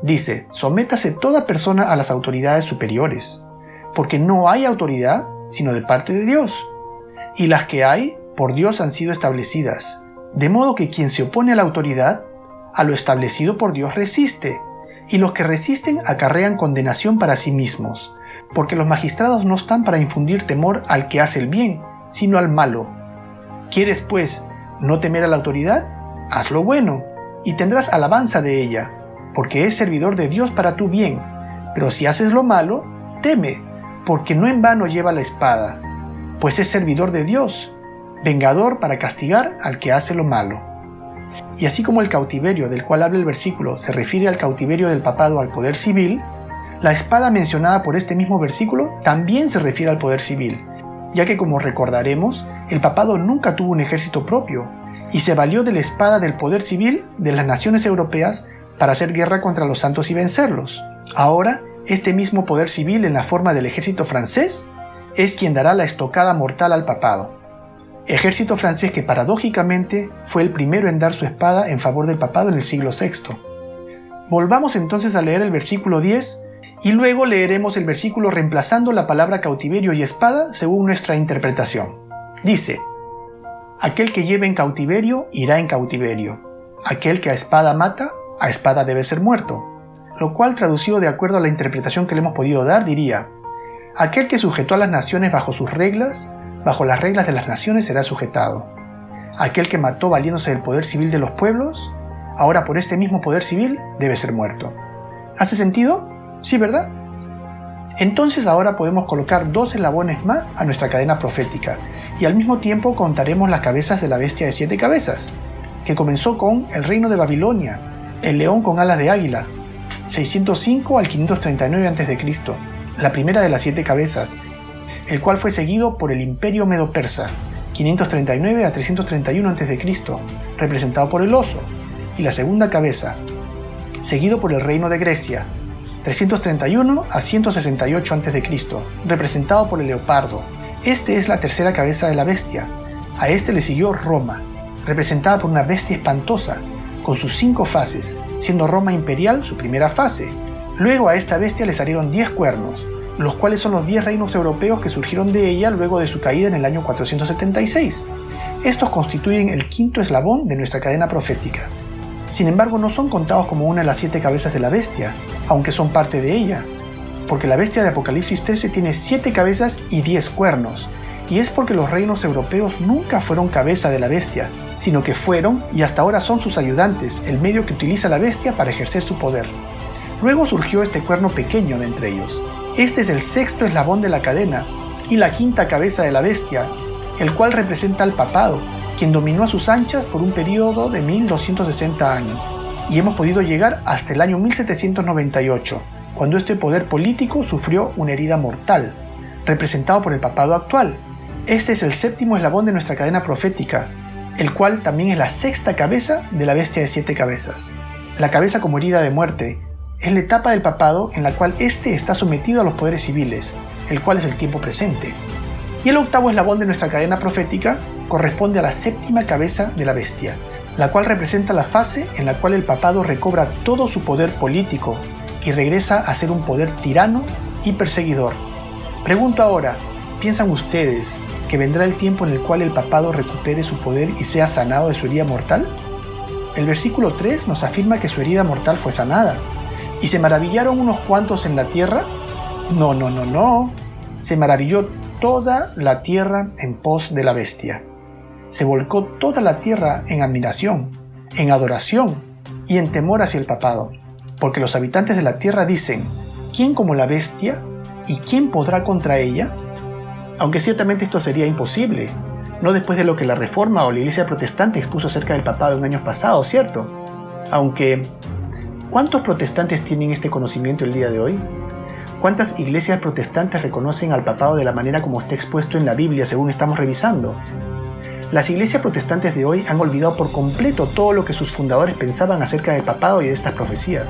Dice, sométase toda persona a las autoridades superiores, porque no hay autoridad sino de parte de Dios, y las que hay por Dios han sido establecidas, de modo que quien se opone a la autoridad, a lo establecido por Dios resiste, y los que resisten acarrean condenación para sí mismos, porque los magistrados no están para infundir temor al que hace el bien, sino al malo. ¿Quieres, pues, no temer a la autoridad? Haz lo bueno, y tendrás alabanza de ella, porque es servidor de Dios para tu bien. Pero si haces lo malo, teme, porque no en vano lleva la espada, pues es servidor de Dios, vengador para castigar al que hace lo malo. Y así como el cautiverio del cual habla el versículo se refiere al cautiverio del papado al poder civil, la espada mencionada por este mismo versículo también se refiere al poder civil, ya que como recordaremos, el papado nunca tuvo un ejército propio y se valió de la espada del poder civil de las naciones europeas para hacer guerra contra los santos y vencerlos. Ahora, este mismo poder civil en la forma del ejército francés es quien dará la estocada mortal al papado. Ejército francés que paradójicamente fue el primero en dar su espada en favor del papado en el siglo VI. Volvamos entonces a leer el versículo 10 y luego leeremos el versículo reemplazando la palabra cautiverio y espada según nuestra interpretación. Dice: aquel que lleve en cautiverio irá en cautiverio. Aquel que a espada mata, a espada debe ser muerto. Lo cual, traducido de acuerdo a la interpretación que le hemos podido dar, diría: aquel que sujetó a las naciones bajo sus reglas, bajo las reglas de las naciones será sujetado. Aquel que mató valiéndose del poder civil de los pueblos, ahora por este mismo poder civil debe ser muerto. ¿Hace sentido? Sí, ¿verdad? Entonces ahora podemos colocar 2 eslabones más a nuestra cadena profética y al mismo tiempo contaremos las cabezas de la bestia de 7 cabezas, que comenzó con el reino de Babilonia, el león con alas de águila, 605 al 539 a.C., la primera de las 7 cabezas, el cual fue seguido por el imperio medo-persa, 539 a 331 a.C., representado por el oso, y la segunda cabeza, seguido por el reino de Grecia, 331 a 168 a.C., representado por el leopardo. Este es la tercera cabeza de la bestia. A este le siguió Roma, representada por una bestia espantosa, con sus 5 fases, siendo Roma imperial su primera fase. Luego a esta bestia le salieron 10 cuernos, los cuales son los 10 reinos europeos que surgieron de ella luego de su caída en el año 476. Estos constituyen el 5.º eslabón de nuestra cadena profética. Sin embargo, no son contados como una de las 7 cabezas de la bestia, aunque son parte de ella, porque la bestia de Apocalipsis 13 tiene 7 cabezas y 10 cuernos, y es porque los reinos europeos nunca fueron cabeza de la bestia, sino que fueron y hasta ahora son sus ayudantes, el medio que utiliza la bestia para ejercer su poder. Luego surgió este cuerno pequeño de entre ellos. Este es el 6.º eslabón de la cadena y la 5.ª cabeza de la bestia, el cual representa al papado, quien dominó a sus anchas por un periodo de 1260 años, y hemos podido llegar hasta el año 1798, cuando este poder político sufrió una herida mortal, representado por el papado actual. Este es el 7.º eslabón de nuestra cadena profética, el cual también es la 6.ª cabeza de la bestia de 7 cabezas. La cabeza como herida de muerte es la etapa del papado en la cual éste está sometido a los poderes civiles, el cual es el tiempo presente. Y el 8.º eslabón de nuestra cadena profética corresponde a la 7.ª cabeza de la bestia, la cual representa la fase en la cual el papado recobra todo su poder político y regresa a ser un poder tirano y perseguidor. Pregunto ahora, ¿piensan ustedes que vendrá el tiempo en el cual el papado recupere su poder y sea sanado de su herida mortal? El versículo 3 nos afirma que su herida mortal fue sanada. ¿Y se maravillaron unos cuantos en la tierra? No. Se maravilló toda la tierra en pos de la bestia. Se volcó toda la tierra en admiración, en adoración y en temor hacia el papado, porque los habitantes de la tierra dicen: ¿quién como la bestia? ¿Y quién podrá contra ella? Aunque ciertamente esto sería imposible, no después de lo que la Reforma o la Iglesia protestante expuso acerca del papado en años pasados, ¿cierto? Aunque, ¿cuántos protestantes tienen este conocimiento el día de hoy? ¿Cuántas iglesias protestantes reconocen al papado de la manera como está expuesto en la Biblia según estamos revisando? Las iglesias protestantes de hoy han olvidado por completo todo lo que sus fundadores pensaban acerca del papado y de estas profecías.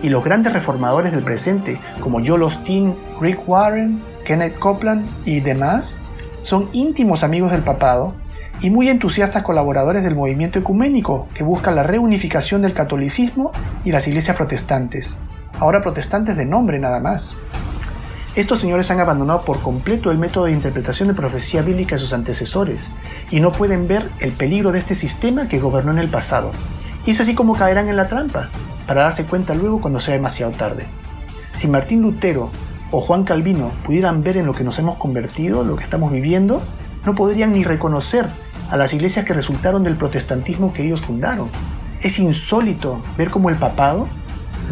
Y los grandes reformadores del presente, como Joel Osteen, Rick Warren, Kenneth Copeland y demás, son íntimos amigos del papado y muy entusiastas colaboradores del movimiento ecuménico que busca la reunificación del catolicismo y las iglesias protestantes, ahora protestantes de nombre nada más. Estos señores han abandonado por completo el método de interpretación de profecía bíblica de sus antecesores y no pueden ver el peligro de este sistema que gobernó en el pasado. Y es así como caerán en la trampa, para darse cuenta luego cuando sea demasiado tarde. Si Martín Lutero o Juan Calvino pudieran ver en lo que nos hemos convertido, lo que estamos viviendo, no podrían ni reconocer a las iglesias que resultaron del protestantismo que ellos fundaron. Es insólito ver cómo el papado,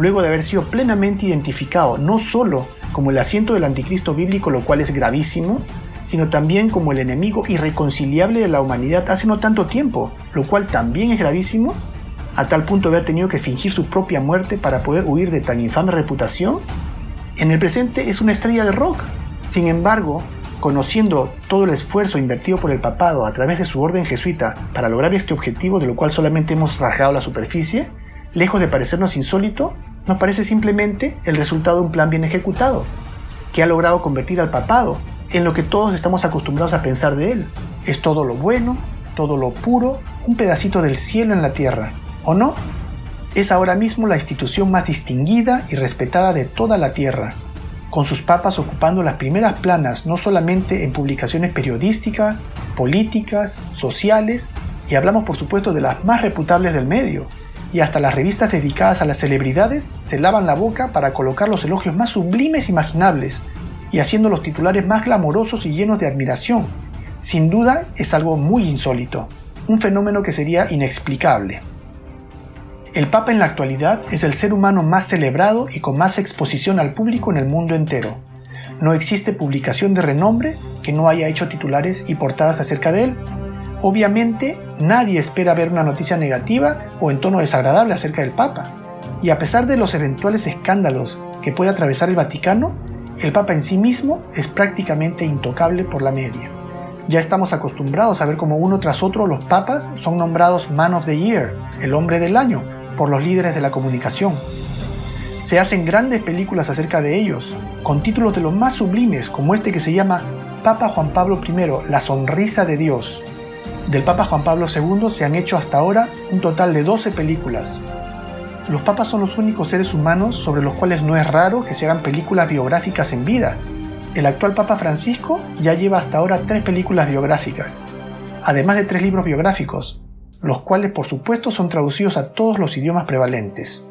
luego de haber sido plenamente identificado no solo como el asiento del anticristo bíblico, lo cual es gravísimo, sino también como el enemigo irreconciliable de la humanidad hace no tanto tiempo, lo cual también es gravísimo, a tal punto de haber tenido que fingir su propia muerte para poder huir de tan infame reputación, en el presente es una estrella de rock. Sin embargo, conociendo todo el esfuerzo invertido por el papado a través de su orden jesuita para lograr este objetivo, de lo cual solamente hemos rasgado la superficie, lejos de parecernos insólito, nos parece simplemente el resultado de un plan bien ejecutado, que ha logrado convertir al papado en lo que todos estamos acostumbrados a pensar de él. Es todo lo bueno, todo lo puro, un pedacito del cielo en la tierra, ¿o no? Es ahora mismo la institución más distinguida y respetada de toda la tierra, con sus papas ocupando las primeras planas no solamente en publicaciones periodísticas, políticas, sociales, y hablamos por supuesto de las más reputables del medio, y hasta las revistas dedicadas a las celebridades se lavan la boca para colocar los elogios más sublimes imaginables, y haciendo los titulares más glamorosos y llenos de admiración. Sin duda es algo muy insólito, un fenómeno que sería inexplicable. El Papa en la actualidad es el ser humano más celebrado y con más exposición al público en el mundo entero. No existe publicación de renombre que no haya hecho titulares y portadas acerca de él. Obviamente, nadie espera ver una noticia negativa o en tono desagradable acerca del Papa. Y a pesar de los eventuales escándalos que puede atravesar el Vaticano, el Papa en sí mismo es prácticamente intocable por la media. Ya estamos acostumbrados a ver cómo uno tras otro los papas son nombrados Man of the Year, el hombre del año, por los líderes de la comunicación. Se hacen grandes películas acerca de ellos, con títulos de los más sublimes, como este que se llama Papa Juan Pablo I, la sonrisa de Dios. Del Papa Juan Pablo II se han hecho hasta ahora un total de 12 películas. Los papas son los únicos seres humanos sobre los cuales no es raro que se hagan películas biográficas en vida. El actual Papa Francisco ya lleva hasta ahora 3 películas biográficas, además de 3 libros biográficos, los cuales por supuesto son traducidos a todos los idiomas prevalentes.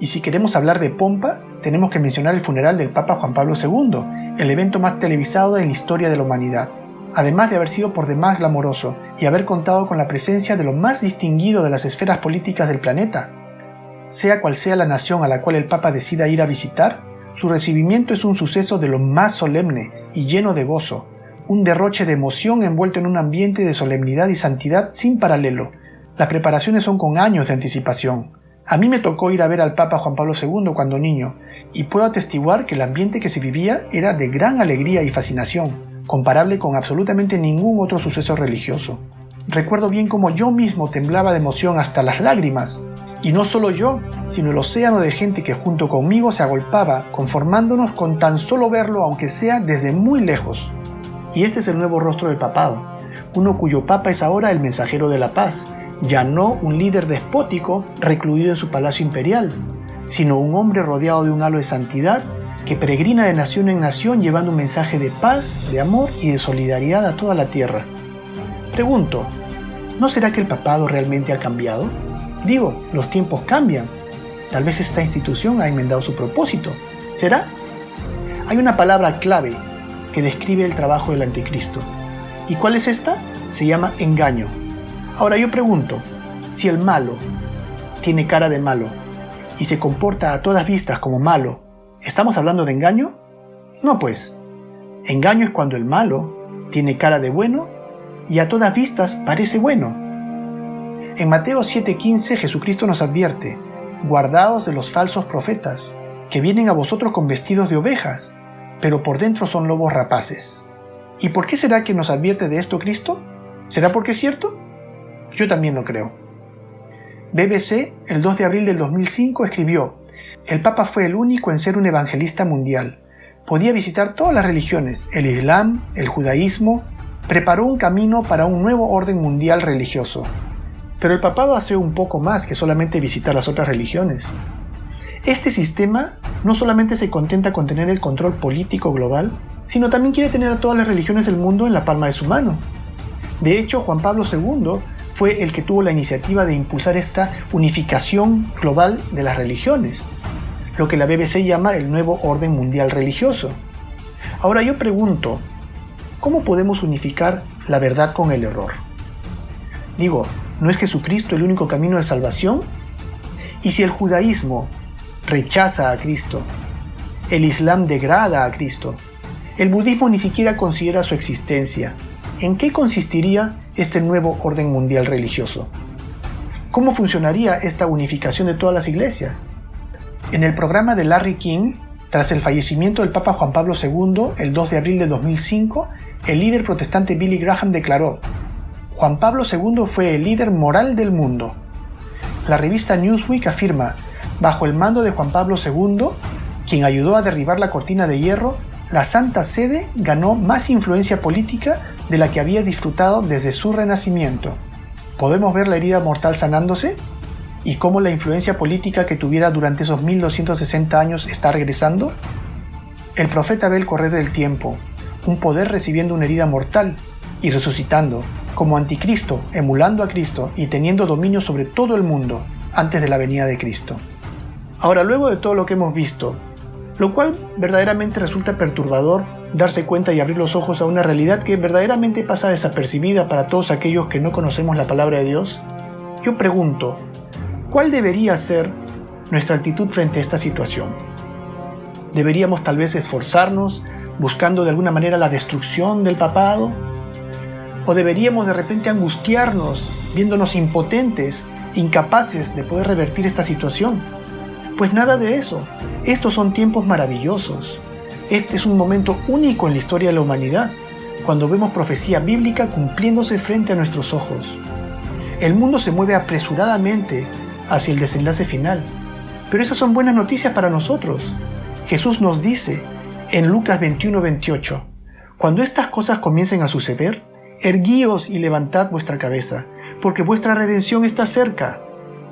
Y si queremos hablar de pompa, tenemos que mencionar el funeral del Papa Juan Pablo II, el evento más televisado en la historia de la humanidad, además de haber sido por demás glamoroso y haber contado con la presencia de lo más distinguido de las esferas políticas del planeta. Sea cual sea la nación a la cual el Papa decida ir a visitar, su recibimiento es un suceso de lo más solemne y lleno de gozo, un derroche de emoción envuelto en un ambiente de solemnidad y santidad sin paralelo. Las preparaciones son con años de anticipación. A mí me tocó ir a ver al Papa Juan Pablo II cuando niño, y puedo atestiguar que el ambiente que se vivía era de gran alegría y fascinación, comparable con absolutamente ningún otro suceso religioso. Recuerdo bien cómo yo mismo temblaba de emoción hasta las lágrimas, y no solo yo, sino el océano de gente que junto conmigo se agolpaba, conformándonos con tan solo verlo, aunque sea desde muy lejos. Y este es el nuevo rostro del papado, uno cuyo papa es ahora el mensajero de la paz, ya no un líder despótico recluido en su palacio imperial, sino un hombre rodeado de un halo de santidad que peregrina de nación en nación llevando un mensaje de paz, de amor y de solidaridad a toda la tierra. Pregunto, ¿no será que el papado realmente ha cambiado? Digo, los tiempos cambian. Tal vez esta institución ha enmendado su propósito. ¿Será? Hay una palabra clave que describe el trabajo del anticristo. ¿Y cuál es esta? Se llama engaño. Ahora yo pregunto, si el malo tiene cara de malo y se comporta a todas vistas como malo, ¿estamos hablando de engaño? No pues. Engaño es cuando el malo tiene cara de bueno y a todas vistas parece bueno. En Mateo 7:15 Jesucristo nos advierte, guardaos de los falsos profetas, que vienen a vosotros con vestidos de ovejas, pero por dentro son lobos rapaces. ¿Y por qué será que nos advierte de esto Cristo? ¿Será porque es cierto? Yo también lo creo. BBC, el 2 de abril del 2005, escribió, el Papa fue el único en ser un evangelista mundial. Podía visitar todas las religiones, el Islam, el judaísmo, preparó un camino para un nuevo orden mundial religioso. Pero el papado hace un poco más que solamente visitar las otras religiones. Este sistema no solamente se contenta con tener el control político global, sino también quiere tener a todas las religiones del mundo en la palma de su mano. De hecho, Juan Pablo II fue el que tuvo la iniciativa de impulsar esta unificación global de las religiones, lo que la BBC llama el nuevo orden mundial religioso. Ahora yo pregunto, ¿cómo podemos unificar la verdad con el error? Digo, ¿no es Jesucristo el único camino de salvación? Y si el judaísmo rechaza a Cristo, el Islam degrada a Cristo, el budismo ni siquiera considera su existencia, ¿en qué consistiría este nuevo orden mundial religioso? ¿Cómo funcionaría esta unificación de todas las iglesias? En el programa de Larry King, Tras el fallecimiento del Papa Juan Pablo II, el 2 de abril de 2005, el líder protestante Billy Graham declaró: Juan Pablo II fue el líder moral del mundo. La revista Newsweek afirma: bajo el mando de Juan Pablo II, quien ayudó a derribar la cortina de hierro, la Santa Sede ganó más influencia política de la que había disfrutado desde su renacimiento. ¿Podemos ver la herida mortal sanándose? ¿Y cómo la influencia política que tuviera durante esos 1260 años está regresando? El profeta ve el correr del tiempo, un poder recibiendo una herida mortal y resucitando, como anticristo, emulando a Cristo y teniendo dominio sobre todo el mundo antes de la venida de Cristo. Ahora, luego de todo lo que hemos visto, lo cual verdaderamente resulta perturbador darse cuenta y abrir los ojos a una realidad que verdaderamente pasa desapercibida para todos aquellos que no conocemos la palabra de Dios, yo pregunto, ¿cuál debería ser nuestra actitud frente a esta situación? ¿Deberíamos tal vez esforzarnos buscando de alguna manera la destrucción del papado? ¿O deberíamos de repente angustiarnos, viéndonos impotentes, incapaces de poder revertir esta situación? Pues nada de eso. Estos son tiempos maravillosos. Este es un momento único en la historia de la humanidad, cuando vemos profecía bíblica cumpliéndose frente a nuestros ojos. El mundo se mueve apresuradamente hacia el desenlace final, pero esas son buenas noticias para nosotros. Jesús nos dice en Lucas 21:28, cuando estas cosas comiencen a suceder, erguíos y levantad vuestra cabeza, porque vuestra redención está cerca.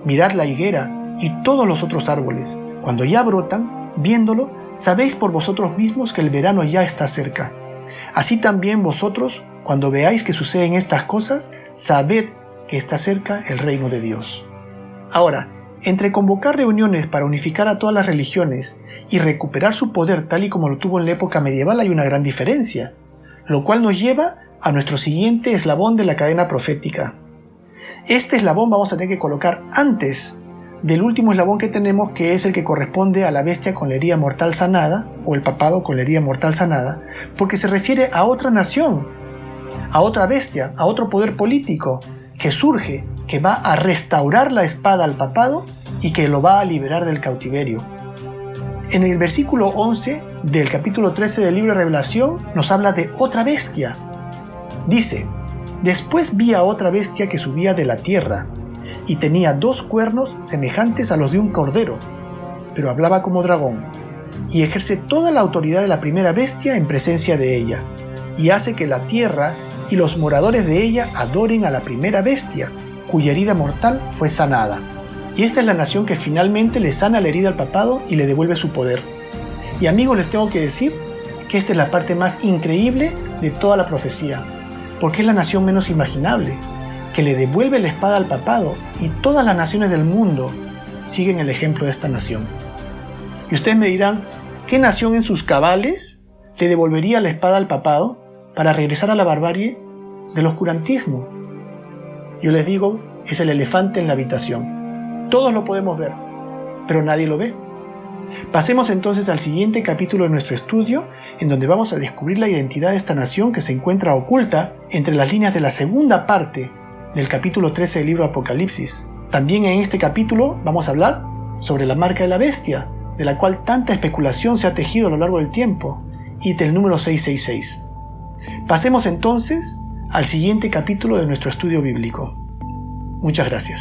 Mirad la higuera y todos los otros árboles, cuando ya brotan, viéndolo, sabéis por vosotros mismos que el verano ya está cerca. Así también vosotros, cuando veáis que suceden estas cosas, sabed que está cerca el reino de Dios. Ahora, entre convocar reuniones para unificar a todas las religiones y recuperar su poder tal y como lo tuvo en la época medieval hay una gran diferencia, lo cual nos lleva a nuestro siguiente eslabón de la cadena profética. Este eslabón vamos a tener que colocar antes del último eslabón que tenemos, que es el que corresponde a la bestia con la herida mortal sanada, o el papado con la herida mortal sanada, porque se refiere a otra nación, a otra bestia, a otro poder político que surge, que va a restaurar la espada al papado y que lo va a liberar del cautiverio. En el versículo 11 del capítulo 13 del libro de Revelación nos habla de otra bestia. Dice: después vi a otra bestia que subía de la tierra, y tenía 2 cuernos semejantes a los de un cordero, pero hablaba como dragón, y ejerce toda la autoridad de la primera bestia en presencia de ella, y hace que la tierra y los moradores de ella adoren a la primera bestia, cuya herida mortal fue sanada. Y esta es la nación que finalmente le sana la herida al papado y le devuelve su poder. Y amigos, les tengo que decir que esta es la parte más increíble de toda la profecía, porque es la nación menos imaginable, que le devuelve la espada al papado, y todas las naciones del mundo siguen el ejemplo de esta nación. Y ustedes me dirán, ¿qué nación en sus cabales le devolvería la espada al papado para regresar a la barbarie del oscurantismo? Yo les digo, es el elefante en la habitación. Todos lo podemos ver, pero nadie lo ve. Pasemos entonces al siguiente capítulo de nuestro estudio, en donde vamos a descubrir la identidad de esta nación que se encuentra oculta entre las líneas de la segunda parte del capítulo 13 del libro Apocalipsis. También en este capítulo vamos a hablar sobre la marca de la bestia, de la cual tanta especulación se ha tejido a lo largo del tiempo, y del número 666. Pasemos entonces al siguiente capítulo de nuestro estudio bíblico. Muchas gracias.